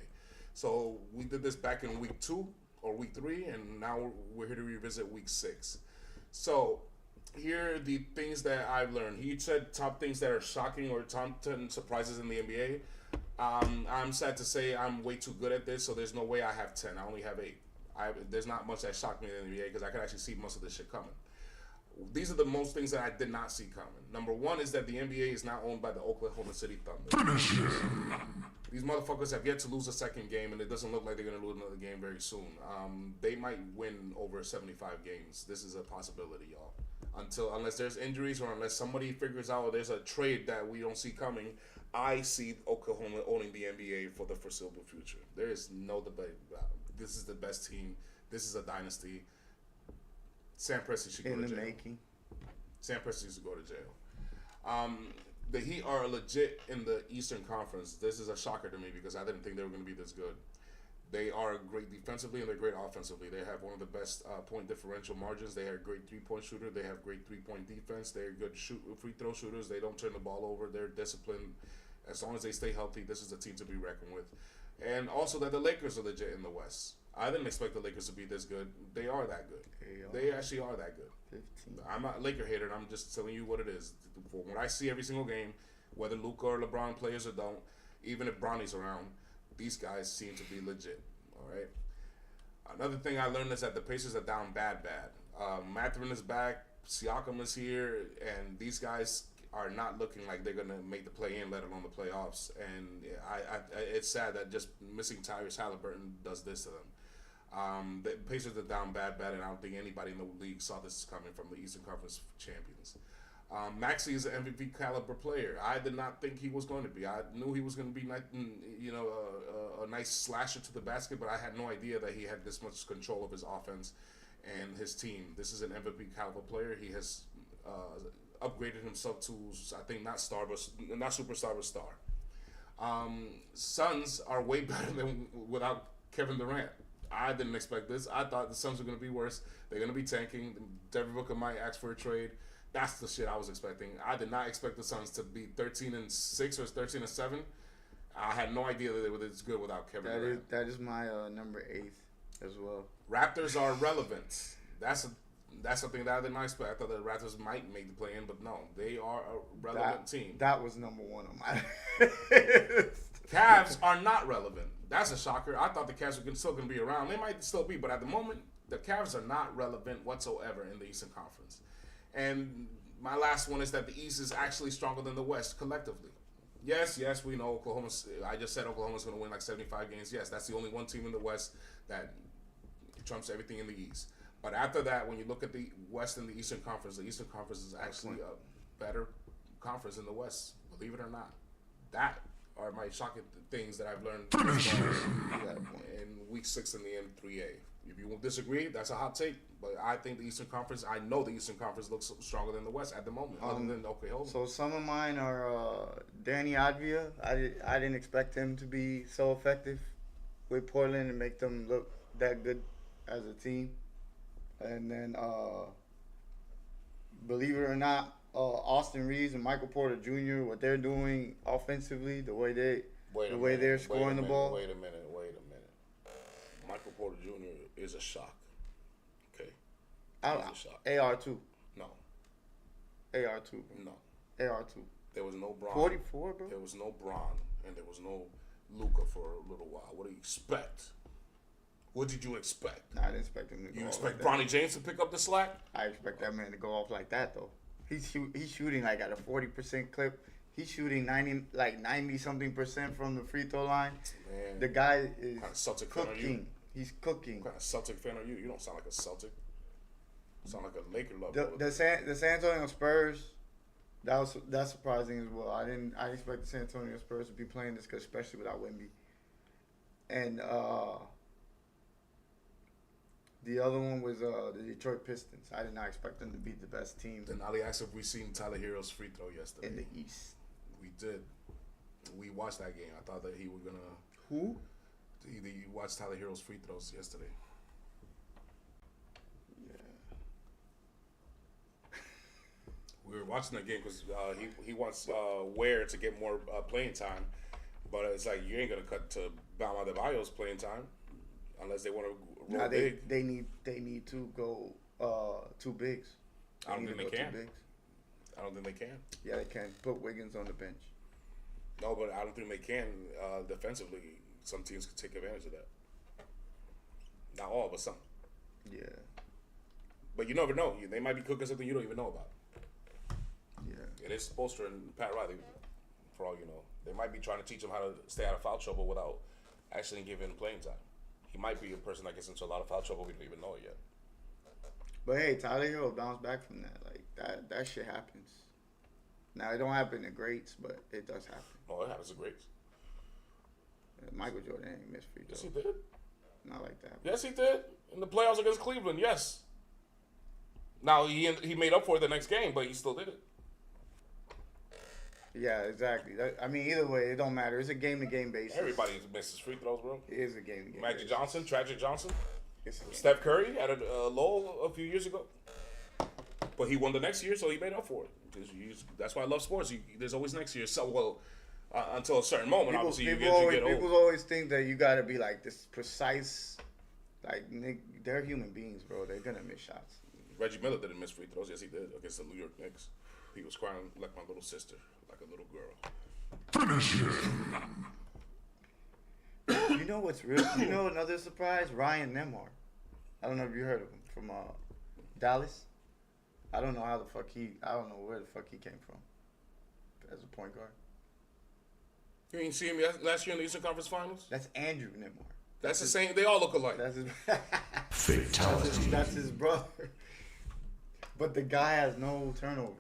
So we did this back in week 2 or week 3, and now we're here to revisit week 6. So here are the things that I've learned. He said top things that are shocking or top 10 surprises in the NBA. I'm sad to say I'm way too good at this, so there's no way I have 10. I only have 8. There's not much that shocked me in the NBA because I could actually see most of this shit coming. These are the most things that I did not see coming. Number one is that the NBA is now owned by the Oklahoma City Thunder. These motherfuckers have yet to lose a second game, and it doesn't look like they're going to lose another game very soon. They might win over 75 games. This is a possibility, y'all. Unless there's injuries or unless somebody figures out there's a trade that we don't see coming, I see Oklahoma owning the NBA for the foreseeable future. There is no debate about it. This is the best team. This is a dynasty. Sam Presti should go to jail. Making. Sam Presti needs to go to jail. The Heat are legit in the Eastern Conference. This is a shocker to me because I didn't think they were going to be this good. They are great defensively and they're great offensively. They have one of the best point differential margins. They are a great 3-point shooter. They have great 3-point defense. They're good free throw shooters. They don't turn the ball over. They're disciplined. As long as they stay healthy, this is a team to be reckoned with. And also that the Lakers are legit in the West. I didn't expect the Lakers to be this good. They are that good. They actually are that good. 15. I'm not a Laker hater. And I'm just telling you what it is. When I see every single game, whether Luka or LeBron plays or don't, even if Bronny's around, these guys seem to be legit. All right. Another thing I learned is that the Pacers are down bad. Mathurin is back. Siakam is here, and these guys are not looking like they're gonna make the play-in, let alone the playoffs. And it's sad that just missing Tyrese Halliburton does this to them. The Pacers are down bad, and I don't think anybody in the league saw this coming from the Eastern Conference champions. Maxey is an MVP caliber player. I did not think he was going to be. I knew he was going to be, a nice slasher to the basket, but I had no idea that he had this much control of his offense and his team. This is an MVP caliber player. He has upgraded himself to, I think, not superstar, but star. Suns are way better than without Kevin Durant. I didn't expect this. I thought the Suns were going to be worse. They're going to be tanking. Devin Booker might ask for a trade. That's the shit I was expecting. I did not expect the Suns to be 13-6 or 13-7. I had no idea that they were this good without Kevin Durant. That is my number 8 as well. Raptors are relevant. That's something that I did not expect. I thought the Raptors might make the play-in, but no, they are a relevant team. That was number 1 on my Cavs are not relevant. That's a shocker. I thought the Cavs were still going to be around. They might still be, but at the moment, the Cavs are not relevant whatsoever in the Eastern Conference. And my last one is that the East is actually stronger than the West collectively. Yes, we know Oklahoma. I just said Oklahoma's going to win like 75 games. Yes, that's the only one team in the West that trumps everything in the East. But after that, when you look at the West and the Eastern Conference is actually a better conference than the West, believe it or not. That are my shocking things that I've learned in Week 6 in the M3A. If you will disagree, that's a hot take. But I think the Eastern Conference, I know the Eastern Conference looks stronger than the West at the moment, other than Oklahoma. So some of mine are Danny Advia. I didn't expect him to be so effective with Portland and make them look that good as a team. And then, believe it or not, Austin Reeves and Michael Porter Jr., what they're doing offensively, the way they're scoring the ball. Wait a minute. Michael Porter Jr. is a shock. Okay. He's a shock. AR2. No. AR2. No. AR2. There was no Bron. 44, bro. There was no Bron, and there was no Luka for a little while. What do you expect? What did you expect? Nah, I didn't expect him to go You off expect like Bronny James to pick up the slack? I expect that man to go off like that, though. He's shooting like at a 40% clip. He's shooting 90-something% from the free throw line. Man, The guy is what kind of Celtic fan are you? cooking. He's cooking. What kind of Celtic fan are you? You don't sound like a Celtic. You sound like a Laker lover. The San Antonio Spurs, that's surprising as well. I expect the San Antonio Spurs to be playing this, especially without Wemby. And the other one was the Detroit Pistons. I did not expect them to be the best team Then Ali asked if we seen Tyler Hero's free throw yesterday. in the East. We did. We watched that game. I thought that he was gonna. Who? You watched Tyler Hero's free throws yesterday. Yeah. We were watching that game because he wants Ware to get more playing time, but it's like you ain't gonna cut to Bam Adebayo's playing time unless they want to roll big. They need to go 2 bigs. I don't think they need to go can. 2 bigs. I don't think they can. Yeah, they can. Put Wiggins on the bench. No, but I don't think they can defensively. Some teams could take advantage of that. Not all, but some. Yeah. But you never know. They might be cooking something you don't even know about. Yeah. It is Spoelstra and Pat Riley, for all you know. They might be trying to teach him how to stay out of foul trouble without actually giving him playing time. He might be a person that gets into a lot of foul trouble. We don't even know it yet. But hey, Tyler Hero bounced back from that. Like that shit happens. Now it don't happen to greats, but it does happen. No, it happens to greats. Michael Jordan ain't missed free Yes, throws. he did. Not like that. Yes, he did. In the playoffs against Cleveland, yes. Now, he made up for it the next game, but he still did it. Yeah, exactly. I mean, either way, it don't matter. It's a game-to-game basis. Everybody misses free throws, bro. It is a game-to-game Magic basis. Johnson, Tragic Johnson, It's a game. Steph Curry had a low a few years ago, but he won the next year, so he made up for it. That's why I love sports. There's always next year. So until a certain moment, obviously you get old. People always think that you gotta be like this precise. Like, they're human beings, bro. They're gonna miss shots. Reggie Miller didn't miss free throws. Yes, he did against the New York Knicks. He was crying like my little sister, like a little girl. Finish him. You know what's real? You know another surprise? Ryan Nemar. I don't know if you heard of him from Dallas. I don't know how the fuck I don't know where the fuck he came from as a point guard. You didn't see him last year in the Eastern Conference Finals? That's Andrew Nemar. That's the same. They all look alike. That's his. Fatality. That's his brother. But the guy has no turnovers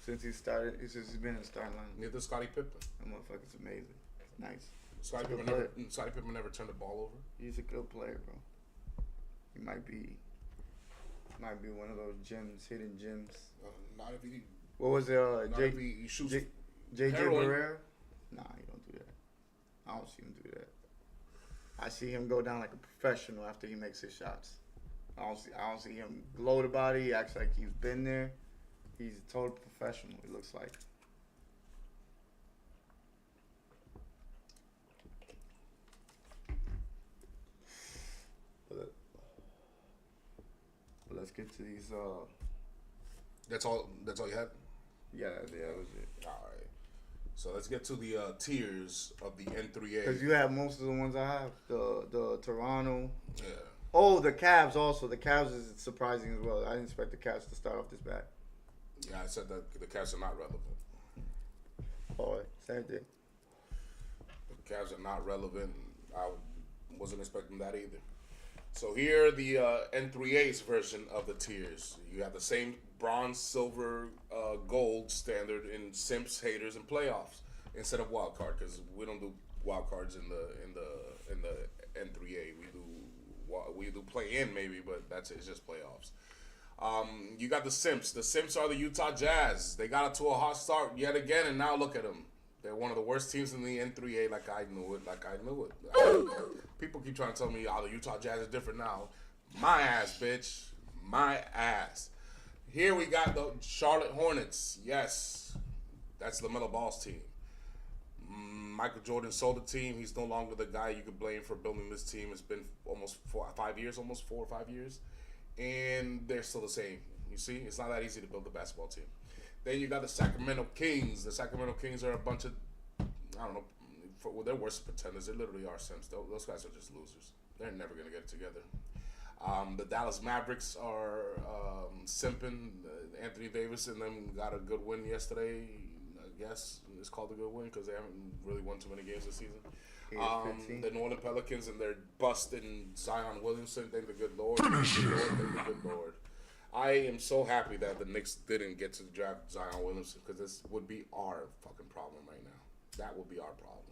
since he's been in the starting line. Neither Scottie Pippen. That motherfucker's amazing. Nice. Scottie He's a good Pippen never turned the ball over. He's a good player, bro. He might be one of those hidden gems. Not if he. What was it? Not if he shoots. JJ heroin. Barrera? Nah, he don't do that. I don't see him do that. I see him go down like a professional after he makes his shots. I don't see him gloat about it. He acts like he's been there. He's a total professional, it looks like. But let's get to these That's all you had? yeah, that was it. All right. So let's get to the tiers of the N3A. Because you have most of the ones I have. The Toronto. Yeah. Oh, the Cavs also. The Cavs is surprising as well. I didn't expect the Cavs to start off this bad. Yeah, I said that the Cavs are not relevant. Oh, same thing. The Cavs are not relevant. I wasn't expecting that either. So here are the N3A's version of the tiers. You have the same bronze, silver, gold standard in simps, haters, and playoffs instead of wild card, because we don't do wild cards in the N3A. We do play in maybe, but that's it. It's just playoffs. You got the simps. The simps are the Utah Jazz. They got it to a hot start yet again, and now look at them. They're one of the worst teams in the N3A. Like I knew it. People keep trying to tell me, the Utah Jazz is different now. My ass, bitch. My ass. Here we got the Charlotte Hornets. Yes, that's LaMelo Ball's team. Michael Jordan sold the team. He's no longer the guy you could blame for building this team. It's been almost 4 or 5 years. And they're still the same. You see, it's not that easy to build a basketball team. Then you got the Sacramento Kings. The Sacramento Kings are a bunch of, I don't know, they're worse than pretenders. They literally are simps. Those guys are just losers. They're never going to get it together. The Dallas Mavericks are simping. Anthony Davis and them got a good win yesterday. I guess it's called a good win because they haven't really won too many games this season. The New Orleans Pelicans and their busting Zion Williamson. Thank the good Lord. Thank the good Lord. I am so happy that the Knicks didn't get to draft Zion Williamson because this would be our fucking problem right now. That would be our problem.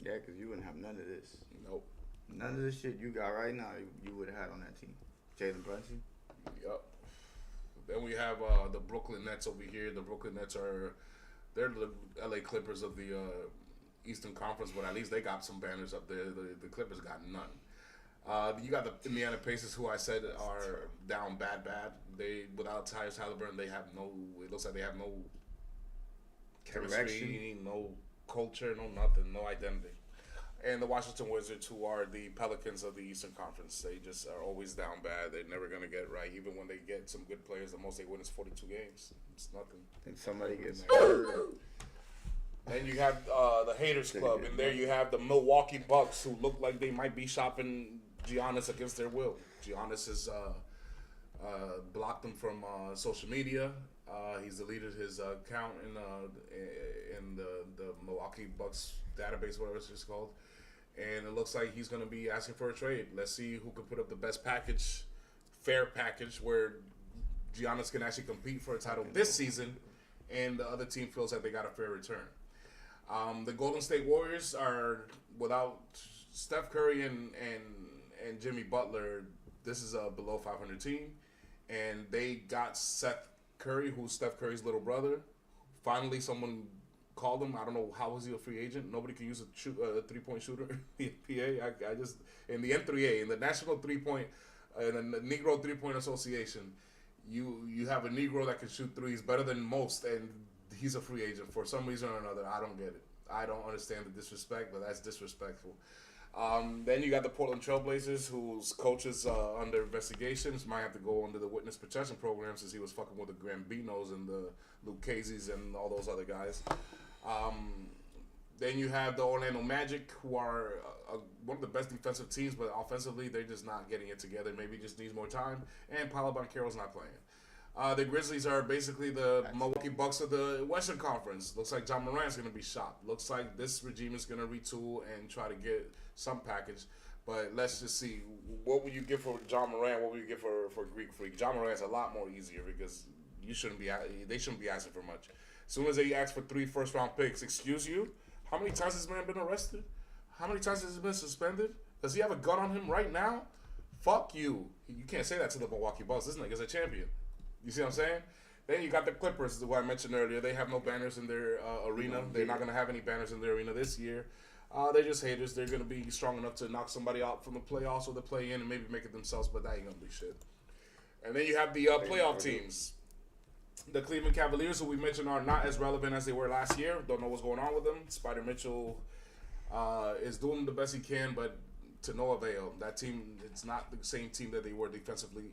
Yeah, because you wouldn't have none of this. Nope. None of the shit you got right now, you would have had on that team. Jalen Brunson. Yep. Then we have the Brooklyn Nets over here. The Brooklyn Nets they're the LA Clippers of the Eastern Conference, but at least they got some banners up there. The Clippers got none. You got the Indiana Pacers, who I said are down bad. They without Tyrese Halliburton, they have no. It looks like they have no chemistry, no culture, no nothing, no identity. And the Washington Wizards, who are the Pelicans of the Eastern Conference, they just are always down bad. They're never gonna get right. Even when they get some good players, the most they win is 42 games. It's nothing. And somebody gets hurt. Then you have the Haters Club, and there you have the Milwaukee Bucks, who look like they might be shopping Giannis against their will. Giannis has blocked them from social media. He's deleted his account in the Milwaukee Bucks database, whatever it's just called. And it looks like he's going to be asking for a trade. Let's see who can put up the best package, fair package, where Giannis can actually compete for a title this season, and the other team feels like they got a fair return. The Golden State Warriors are without Steph Curry and Jimmy Butler. This is a below 500 team, and they got Seth Curry, who's Steph Curry's little brother, finally someone called him. I don't know how was he a free agent. Nobody can use a 3-point shooter. The PA. I just in the N3A in the National 3-point in the Negro 3-point Association. You have a Negro that can shoot threes better than most, and he's a free agent for some reason or another. I don't get it. I don't understand the disrespect, but that's disrespectful. Then you got the Portland Trailblazers, whose coaches under investigations might have to go under the witness protection program since he was fucking with the Gambinos and the Lucchese's and all those other guys. Then you have the Orlando Magic, who are one of the best defensive teams, but offensively they're just not getting it together. Maybe just needs more time. And Paolo Banchero's not playing. The Grizzlies are basically the Milwaukee Bucks of the Western Conference. Looks like John Morant's going to be shot. Looks like this regime is going to retool and try to get some package. But let's just see. What would you give for John Morant? What would you give for Greek Freak? John Morant's a lot more easier because they shouldn't be asking for much. As soon as they ask for 3 first-round picks, excuse you? How many times has this man been arrested? How many times has he been suspended? Does he have a gun on him right now? Fuck you. You can't say that to the Milwaukee Bucks. This nigga's a champion. You see what I'm saying? Then you got the Clippers, who I mentioned earlier. They have no banners in their arena. They're not going to have any banners in their arena this year. They're just haters. They're going to be strong enough to knock somebody out from the playoffs or the play-in and maybe make it themselves, but that ain't going to be shit. And then you have the playoff teams. The Cleveland Cavaliers, who we mentioned, are not as relevant as they were last year. Don't know what's going on with them. Spider Mitchell is doing the best he can, but to no avail. That team, it's not the same team that they were defensively.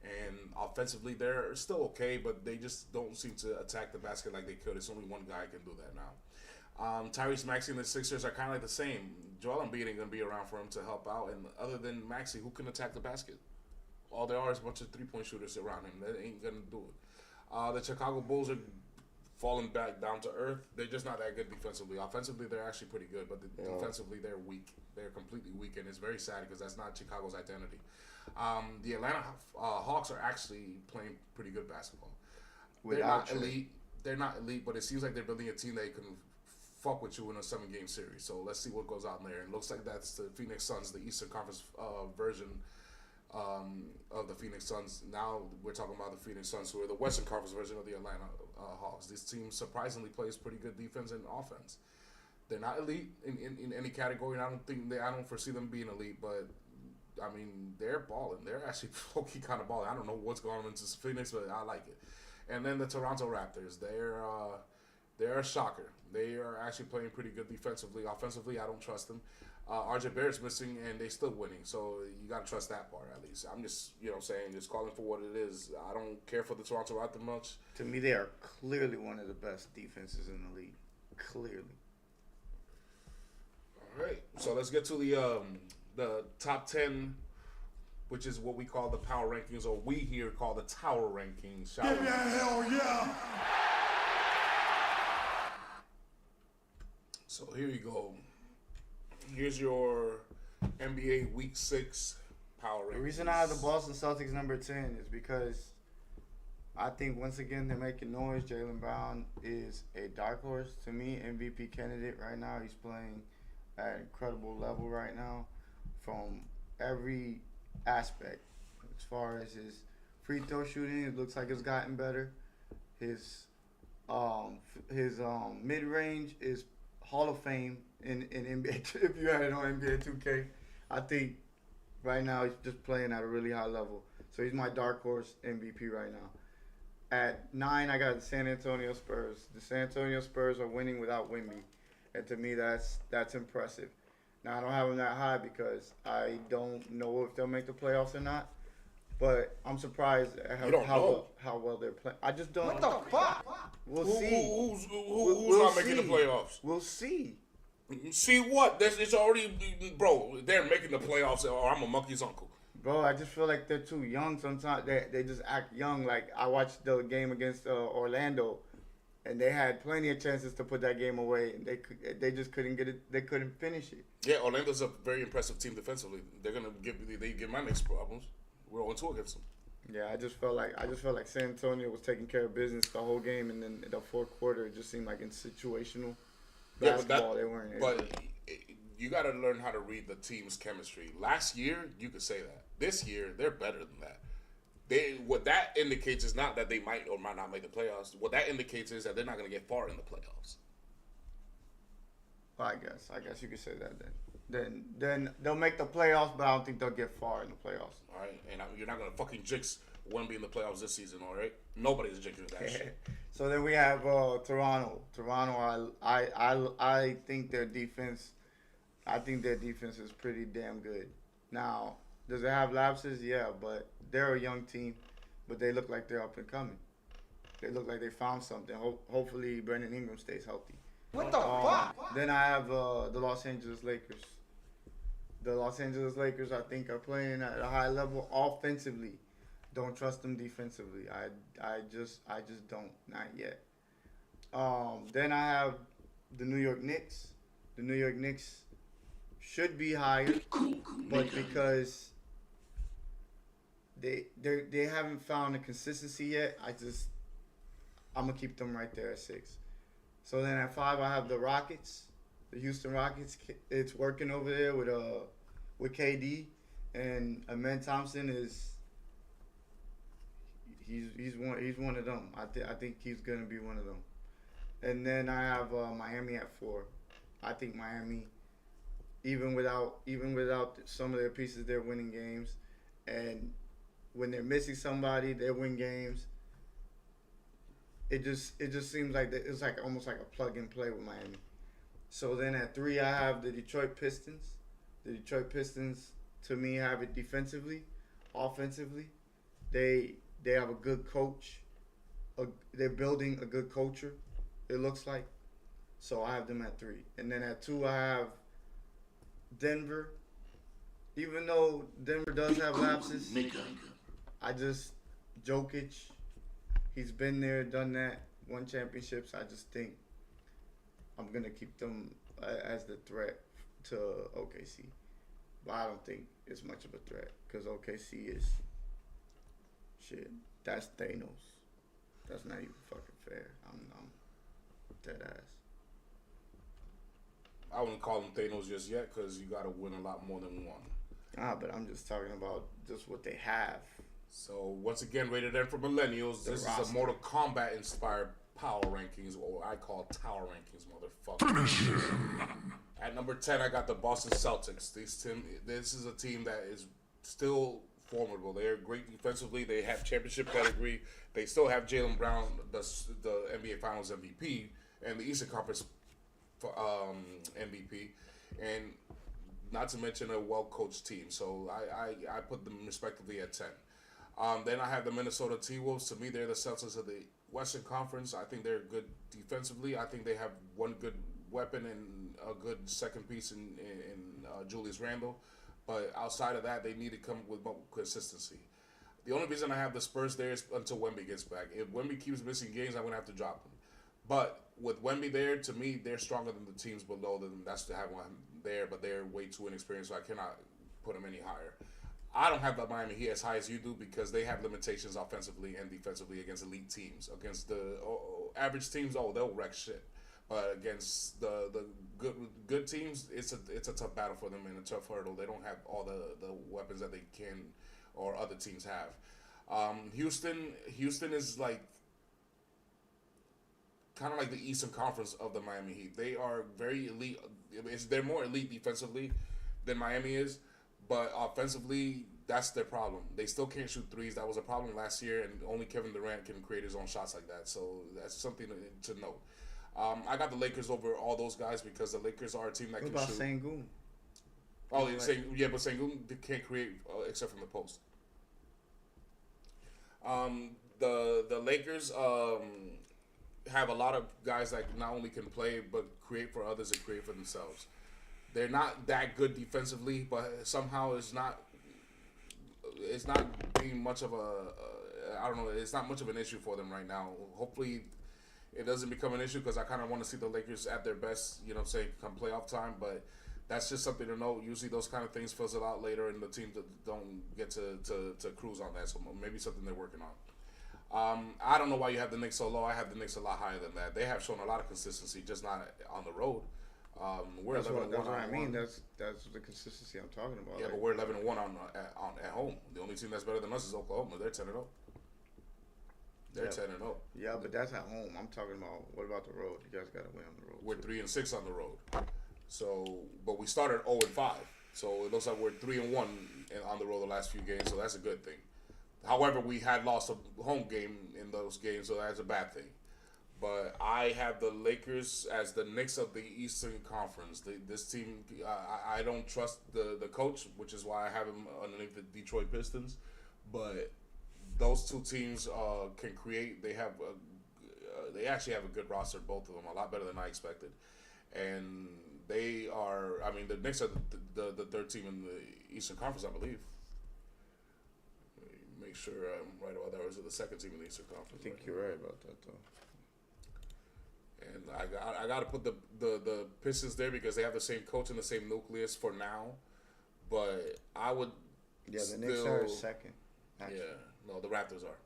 And offensively, they're still okay, but they just don't seem to attack the basket like they could. It's only one guy can do that now. Tyrese Maxey and the Sixers are kind of like the same. Joel Embiid ain't going to be around for him to help out. And other than Maxey, who can attack the basket? All there are is a bunch of 3-point shooters around him. That ain't going to do it. The Chicago Bulls are falling back down to earth. They're just not that good defensively. Offensively, they're actually pretty good, but defensively, they're weak. They're completely weak, and it's very sad because that's not Chicago's identity. The Atlanta Hawks are actually playing pretty good basketball. They're not elite. They're not elite, but it seems like they're building a team that can fuck with you in a 7-game series. So let's see what goes out there. It looks like that's the Phoenix Suns, the Eastern Conference version of the Phoenix Suns. Now we're talking about the Phoenix Suns, who are the Western Conference version of the Atlanta Hawks. This team surprisingly plays pretty good defense and offense. They're not elite in any category, and I don't foresee them being elite, but I mean, they're balling. They're actually low-key kind of balling. I don't know what's going on into Phoenix, but I like it. And then the Toronto Raptors, they're a shocker. They are actually playing pretty good defensively. Offensively, I don't trust them. RJ Barrett's missing, and they still winning. So you got to trust that part at least. I'm just, saying, just calling for what it is. I don't care for the Toronto Raptors much. To me, they are clearly one of the best defenses in the league. Clearly. All right. So let's get to the top 10, which is what we call the power rankings, or we here call the tower rankings. Yeah, hell yeah! So here you go. Here's your NBA Week 6 power rankings. The reason I have the Boston Celtics number 10 is because I think once again they're making noise. Jaylen Brown is a dark horse to me, MVP candidate right now. He's playing at an incredible level right now from every aspect. As far as his free throw shooting, it looks like it's gotten better. His mid range is Hall of Fame in NBA. If you had it on NBA 2K, I think right now he's just playing at a really high level. So he's my dark horse MVP right now. At 9, I got the San Antonio Spurs. The San Antonio Spurs are winning without Wemby, and to me that's impressive. Now I don't have them that high because I don't know if they'll make the playoffs or not. But I'm surprised at how well they're playing. I just don't. What the fuck? We'll see. Who's not making the playoffs? We'll see. See what? It's already, bro. They're making the playoffs, or I'm a monkey's uncle. Bro, I just feel like they're too young sometimes. They just act young. Like I watched the game against Orlando, and they had plenty of chances to put that game away. And they just couldn't get it. They couldn't finish it. Yeah, Orlando's a very impressive team defensively. They're gonna give my Knicks problems. We're 0-2 against them. Yeah, I just felt like San Antonio was taking care of business the whole game, and then in the fourth quarter, it just seemed like in situational basketball they weren't. But you got to learn how to read the team's chemistry. Last year, you could say that. This year, they're better than that. what that indicates is not that they might or might not make the playoffs. What that indicates is that they're not going to get far in the playoffs. I guess you could say that then they'll make the playoffs, but I don't think they'll get far in the playoffs. All right, and you're not going to fucking jinx Wemby in the playoffs this season. All right, nobody's jinxing that shit. So then we have Toronto. I think their defense. I think their defense is pretty damn good. Now, does it have lapses? Yeah, but they're a young team, but they look like they're up and coming. They look like they found something. Hopefully, Brandon Ingram stays healthy. What the fuck? Then I have the Los Angeles Lakers. The Los Angeles Lakers, I think, are playing at a high level offensively. Don't trust them defensively. I just don't. Not yet. Then I have the New York Knicks. The New York Knicks should be higher, but because they haven't found a consistency yet, I'm gonna keep them right there at 6. So then at 5, I have the Rockets, the Houston Rockets. It's working over there with KD, and Amen Thompson is he's one of them. I think he's gonna be one of them. And then I have Miami at 4. I think Miami, even without some of their pieces, they're winning games, and when they're missing somebody, they win games. It just seems like it's like almost like a plug and play with Miami. So then at 3, I have the Detroit Pistons. The Detroit Pistons, to me, have it defensively, offensively. They have a good coach. They're building a good culture, it looks like. So I have them at 3. And then at 2, I have Denver. Even though Denver does have lapses, Jokic, he's been there, done that, won championships. I just think I'm going to keep them as the threat to OKC. But I don't think it's much of a threat because OKC is, shit, that's Thanos. That's not even fucking fair. I'm dead ass. I wouldn't call them Thanos just yet because you got to win a lot more than one. But I'm just talking about just what they have. So once again, rated M for millennials. This is a Mortal Kombat inspired power rankings, or what I call tower rankings, motherfucker. Finish him. At number 10, I got the Boston Celtics. This is a team that is still formidable. They're great defensively. They have championship pedigree. They still have Jaylen Brown, the NBA Finals MVP, and the Eastern Conference MVP, and not to mention a well-coached team. So I put them respectively at 10. Then I have the Minnesota T-Wolves. To me, they're the Celtics of the Western Conference. I think they're good defensively. I think they have one good weapon and a good second piece in Julius Randle. But outside of that, they need to come with more consistency. The only reason I have the Spurs there is until Wemby gets back. If Wemby keeps missing games, I'm going to have to drop them. But with Wemby there, to me, they're stronger than the teams below them. That's to have one there, but they're way too inexperienced, so I cannot put them any higher. I don't have the Miami Heat as high as you do because they have limitations offensively and defensively against elite teams. Against the average teams, they'll wreck shit. But against the good teams, it's a tough battle for them and a tough hurdle. They don't have all the weapons that they can or other teams have. Houston is like kind of like the Eastern Conference of the Miami Heat. They are very elite. They're more elite defensively than Miami is, but offensively, that's their problem. They still can't shoot threes. That was a problem last year, and only Kevin Durant can create his own shots like that. So that's something to note. I got the Lakers over all those guys because the Lakers are a team that can shoot. What about Sengun? Oh, but Sengun can't create except from the post. The Lakers have a lot of guys that not only can play but create for others and create for themselves. They're not that good defensively, but somehow it's not being much of I don't know. It's not much of an issue for them right now. Hopefully, it doesn't become an issue because I kind of want to see the Lakers at their best. You know, say come playoff time, but. That's just something to know. Usually those kind of things fizzle out later and the teams don't get to cruise on that. So maybe something they're working on. I don't know why you have the Knicks so low. I have the Knicks a lot higher than that. They have shown a lot of consistency, just not on the road. We're That's 11 what, and 1 I on mean. one. That's the consistency I'm talking about. Yeah, like, but we're 11 and 1 at home. The only team that's better than us is Oklahoma. They're 10 and 0. They're 10 and 0. yeah, but that's at home. I'm talking about what about the road? You guys got to win on the road. We're too. 3 and 6 on the road. So, but we started 0 and 5. So it looks like we're 3 and 1 on the road the last few games. So that's a good thing. However, we had lost a home game in those games, so that's a bad thing. But I have the Lakers as the Knicks of the Eastern Conference. This team, I don't trust the coach, which is why I have him underneath the Detroit Pistons. But those two teams can create. They have, they actually have a good roster, both of them, a lot better than I expected. And they are. I mean, the Knicks are the third team in the Eastern Conference, I believe. Make sure I'm right about that. Or is it the second team in the Eastern Conference? I think you're right about that, though. And I got to put the Pistons there because they have the same coach and the same nucleus for now. But I would. Yeah, the Knicks are second. Actually. Yeah, no, the Raptors are.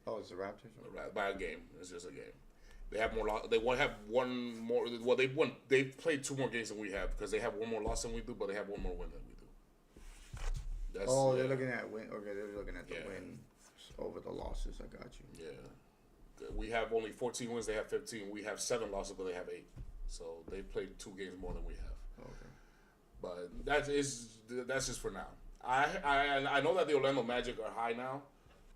Oh, it's the Raptors. By a game, it's just a game. They have more. They have one more. Well, they've played 2 more games than we have because they have one more loss than we do, but they have one more win than we do. That's, they're looking at win. Okay, they're looking at the wins over the losses. I got you. Yeah, we have only 14 wins. They have 15. We have 7 losses, but they have 8. So they played 2 games more than we have. Okay. But that's just for now. I know that the Orlando Magic are high now,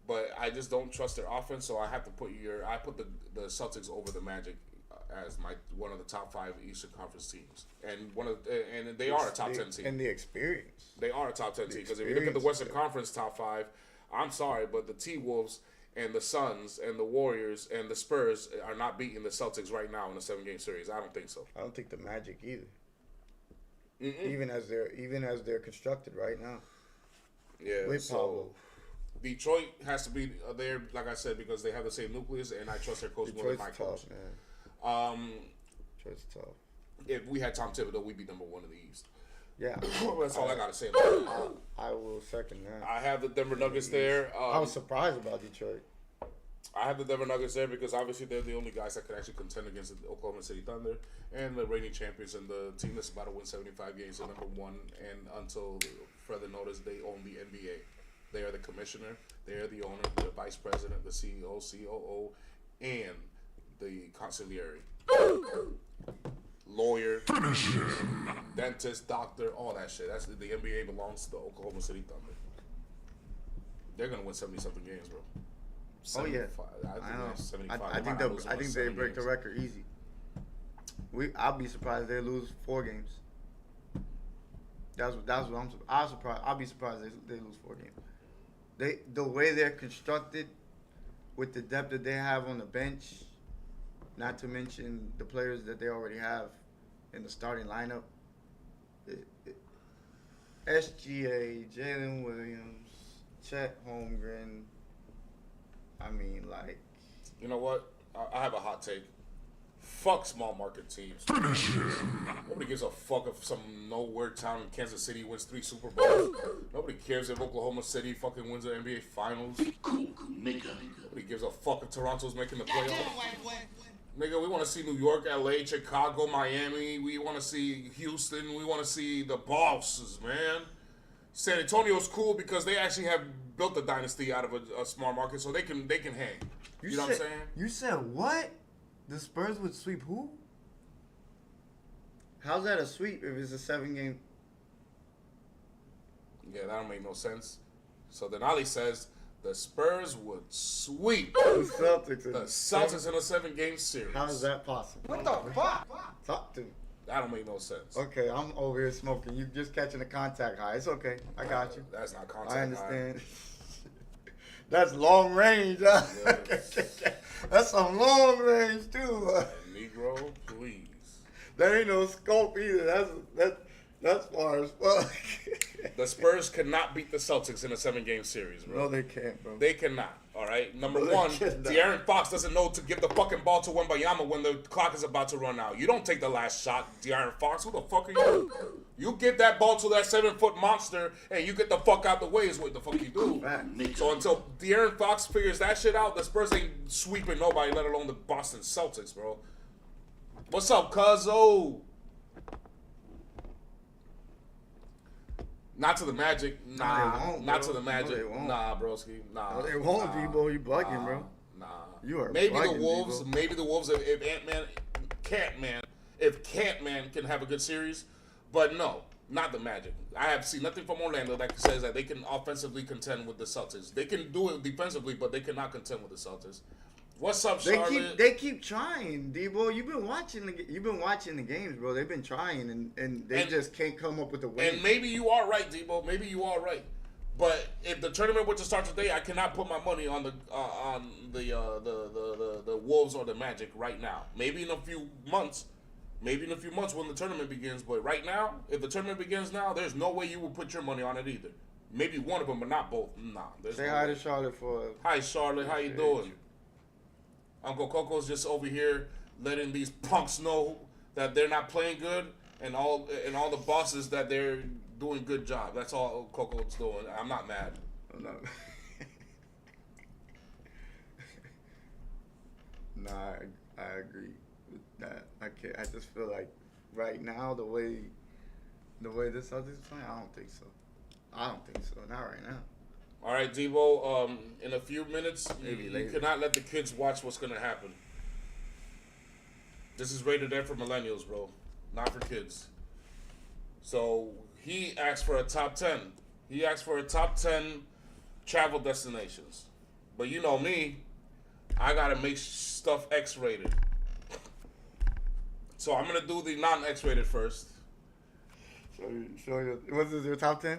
but I just don't trust their offense. So I have to put the Celtics over the Magic as one of the top 5 Eastern Conference teams, and and they are a top 10 team. And the experience. They are a top 10 team because if you look at the Western Conference top 5, I'm sorry, but the T-Wolves and the Suns and the Warriors and the Spurs are not beating the Celtics right now in a 7-game series. I don't think so. I don't think the Magic either. Even as they're constructed right now. Yeah. With Pablo. Detroit has to be there, like I said, because they have the same nucleus, and I trust their coach more than my coach. Tough, man. Detroit's tough. If we had Tom Thibodeau, we'd be number 1 in the East. Yeah. That's all I got to say about it. I will second that. I have the Denver Nuggets there. I was surprised about Detroit. I have the Denver Nuggets there because obviously they're the only guys that can actually contend against the Oklahoma City Thunder and the reigning champions and the team that's about to win 75 games are number 1. And until further notice, they own the NBA. They are the commissioner, they are the owner, the vice president, the CEO, COO, and the consigliere. Lawyer, dentist, doctor, all that shit. That's the NBA belongs to the Oklahoma City Thunder. They're gonna win 70-something games, bro. Oh yeah, I know. 75. I think they break the record easy. I'll be surprised if they lose 4 games. That's what I'm surprised. I'll be surprised they lose 4 games. The way they're constructed, with the depth that they have on the bench, not to mention the players that they already have in the starting lineup. SGA, Jalen Williams, Chet Holmgren. I mean, like. You know what? I have a hot take. Fuck small market teams. Nobody gives a fuck if some nowhere town in Kansas City wins 3 Super Bowls. Nobody cares if Oklahoma City fucking wins the NBA Finals. Nobody gives a fuck if Toronto's making the playoffs. Nigga, we want to see New York, LA, Chicago, Miami. We want to see Houston. We want to see the bosses, man. San Antonio's cool because they actually have built a dynasty out of a small market, so they can hang. You know what I'm saying? You said what? The Spurs would sweep who? How's that a sweep if it's a 7-game? Yeah, that don't make no sense. So then Ali says the Spurs would sweep The Celtics. the Celtics in a 7-game series. How is that possible? What the fuck? Talk to me. That don't make no sense. Okay, I'm over here smoking. You just catching a contact high. It's okay. I got you. That's not contact I understand. high. That's long range. Huh? Yes. That's some long range too. Negro, please. That ain't no scope either. That's far as fuck. The Spurs cannot beat the Celtics in a 7-game series, bro. No, they can't, bro. They cannot. All right. Number No, they 1, cannot. De'Aaron Fox doesn't know to give the fucking ball to Wembanyama when the clock is about to run out. You don't take the last shot, De'Aaron Fox. Who the fuck are you? You give that ball to that 7-foot monster and you get the fuck out the way is what the fuck you do. Fact. So until De'Aaron Fox figures that shit out, the Spurs ain't sweeping nobody, let alone the Boston Celtics, bro. What's up, cuzzo? Not to the Magic. Nah. they won't, Not bro. to the Magic. No, they won't. Nah, broski. Nah. No, they won't, Debo. You bugging, bro. Nah. You are maybe bugging, the Wolves. Debo. Maybe the Wolves. If Ant-Man can have a good series, but no, not the Magic. I have seen nothing from Orlando that says that they can offensively contend with the Celtics. They can do it defensively, but they cannot contend with the Celtics. What's up, Charlotte? They keep trying, Debo. You've been watching the games, bro. They've been trying, and they just can't come up with a win. And maybe you are right, Debo. Maybe you are right. But if the tournament were to start today, I cannot put my money on the Wolves or the Magic right now. Maybe in a few months when the tournament begins. But right now, if the tournament begins now, there's no way you will put your money on it either. Maybe one of them, but not both. Nah. Say hi to Charlotte for. Hi, Charlotte. How you doing? Uncle Coco's just over here letting these punks know that they're not playing good, and all the bosses that they're doing good job. That's all Coco's doing. I'm not mad. No. Nah, I agree with that. I can't. I just feel like right now the way the Celtics playing, I don't think so. Not right now. All right, Debo. In a few minutes, Maybe you later. cannot let the kids watch what's gonna happen. This is rated R for millennials, bro, not for kids. So he asked for a top 10. He asked for a top 10 travel destinations. But you know me, I gotta make stuff X-rated. So I'm gonna do the non-X-rated first. Show you. What's your top 10?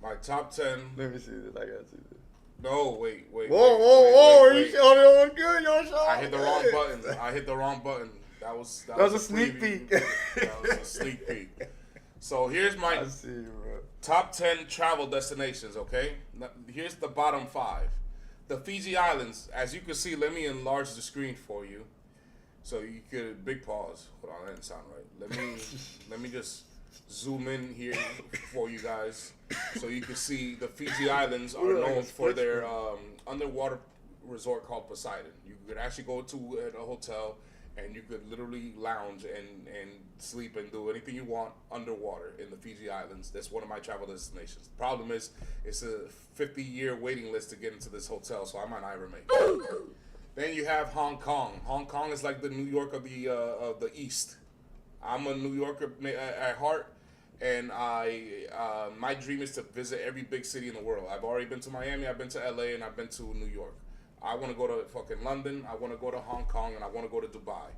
My top 10. Let me see this. I gotta see this. No, wait. Whoa! You wait. showed it on good. Yo, show. I hit the wrong button. That was a sneak preview. peek. That was a sneak peek. So here's my I see you, bro. top 10 travel destinations, okay? Now, here's the bottom 5. The Fiji Islands. As you can see, let me enlarge the screen for you. So you could, big pause. Hold on, that didn't sound right. Let me just zoom in here for you guys. So you can see the Fiji Islands are known for their underwater resort called Poseidon. You could actually go to a hotel and you could literally lounge and sleep and do anything you want underwater in the Fiji Islands. That's one of my travel destinations. The problem is, it's a 50-year waiting list to get into this hotel, so I might not ever make it. Then you have Hong Kong. Hong Kong is like the New York of the East. I'm a New Yorker at heart, and my dream is to visit every big city in the world. I've already been to Miami, I've been to LA, and I've been to New York. I want to go to fucking London, I want to go to Hong Kong, and I want to go to Dubai.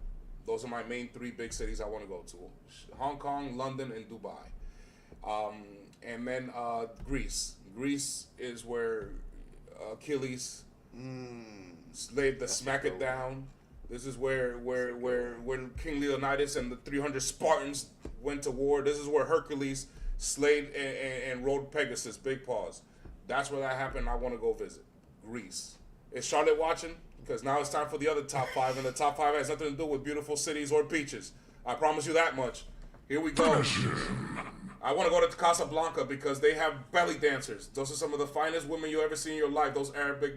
Those are my main 3 big cities I want to go to. Hong Kong, London, and Dubai. And then Greece. Greece is where Achilles laid the smack it down. This is where King Leonidas and the 300 Spartans went to war. This is where Hercules slayed and rode Pegasus. Big pause. That's where that happened. I want to go visit Greece. Is Charlotte watching? Because now it's time for the other top 5, and the top 5 has nothing to do with beautiful cities or beaches. I promise you that much. Here we go. I want to go to Casablanca because they have belly dancers. Those are some of the finest women you ever see in your life. Those Arabic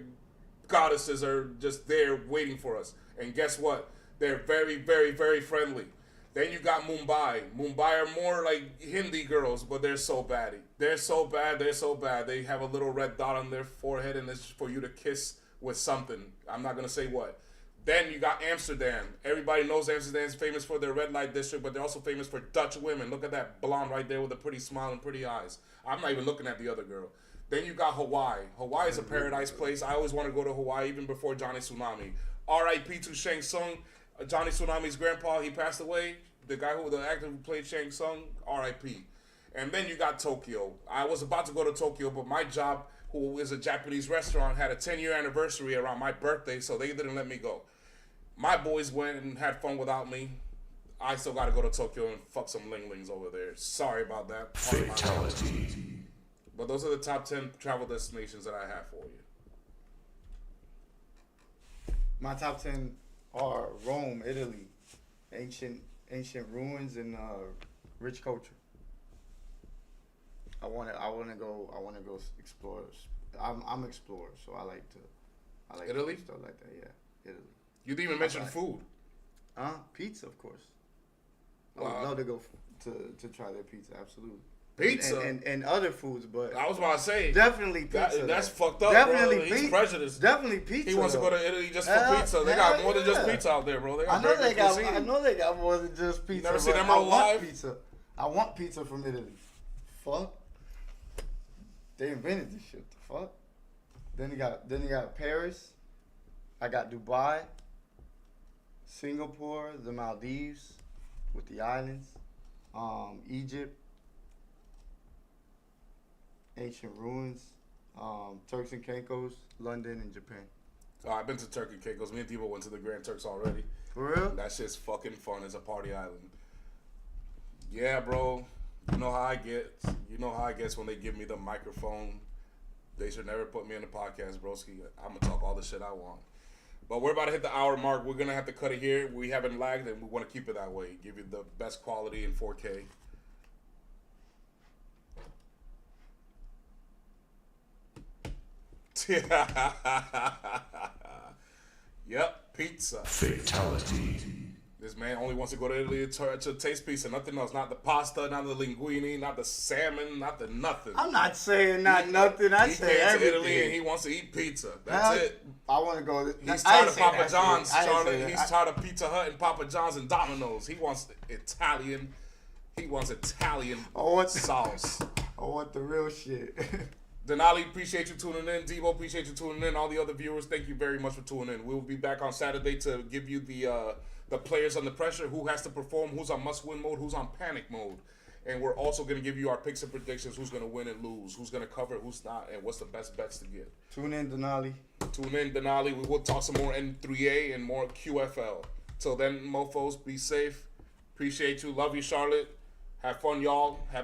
goddesses are just there waiting for us. And guess what? They're very, very, very friendly. Then you got Mumbai. Mumbai are more like Hindi girls, but they're so bad. They're so bad. They have a little red dot on their forehead, and it's for you to kiss with something. I'm not going to say what. Then you got Amsterdam. Everybody knows Amsterdam's famous for their red light district, but they're also famous for Dutch women. Look at that blonde right there with a pretty smile and pretty eyes. I'm not even looking at the other girl. Then you got Hawaii. Hawaii is a paradise place. I always want to go to Hawaii even before Johnny Tsunami. R.I.P. to Shang Tsung. Johnny Tsunami's grandpa, he passed away. The actor who played Shang Tsung, R.I.P. And then you got Tokyo. I was about to go to Tokyo, but my job, who is a Japanese restaurant, had a 10-year anniversary around my birthday, so they didn't let me go. My boys went and had fun without me. I still got to go to Tokyo and fuck some linglings over there. Sorry about that. Fatality. But those are the top 10 travel destinations that I have for you. My top 10 are Rome, Italy, ancient ruins and rich culture. I want to go explore. I'm an explorer, so I like Italy? stuff like that. Yeah, Italy. You didn't even mention food. Pizza, of course. I Wow. would love to go to try their pizza. Absolutely. Pizza. and other foods, but I was about to say. definitely pizza. That's though. fucked up, Definitely bro. He's pi- prejudiced. Definitely pizza. He wants to go though. to Italy just for Hell- pizza. They got hell more than just yeah. pizza out there, bro. They got I know very they good got. cuisine. I know they got more than just pizza. never seen but Emerald I want live? pizza. I want pizza from Italy. Fuck. They invented this shit. The fuck. Then you got Paris. I got Dubai, Singapore, the Maldives, with the islands, Egypt, ancient ruins, Turks and Caicos, London, and Japan. Oh, I've been to Turkey Caicos. Me and Debo went to the Grand Turks already. For real? That shit's fucking fun. It's a party island. Yeah, bro. You know how I get. You know how I get when they give me the microphone. They should never put me in the podcast, broski. I'm gonna talk all the shit I want. But we're about to hit the hour mark. We're gonna have to cut it here. We haven't lagged, and we want to keep it that way. Give you the best quality in 4K. Yep, pizza. Fatality. This man only wants to go to Italy to taste pizza, nothing else. Not the pasta, not the linguine, not the salmon, not the nothing. I'm not saying nothing. I He say came to everything. Italy and he wants to eat pizza. That's it. I want to go. He's I tired ain't of say Papa that John's, shit. I ain't say Charlotte. that. He's tired of Pizza Hut and Papa John's and Domino's. He wants Italian. He wants Italian sauce. I want the real shit. Denali, appreciate you tuning in. Debo, appreciate you tuning in. All the other viewers, thank you very much for tuning in. We'll be back on Saturday to give you the players under pressure, who has to perform, who's on must-win mode, who's on panic mode. And we're also going to give you our picks and predictions, who's going to win and lose, who's going to cover, who's not, and what's the best bets to get. Tune in, Denali. Tune in, Denali. We will talk some more N3A and more QFL. Till then, mofos, be safe. Appreciate you. Love you, Charlotte. Have fun, y'all. Have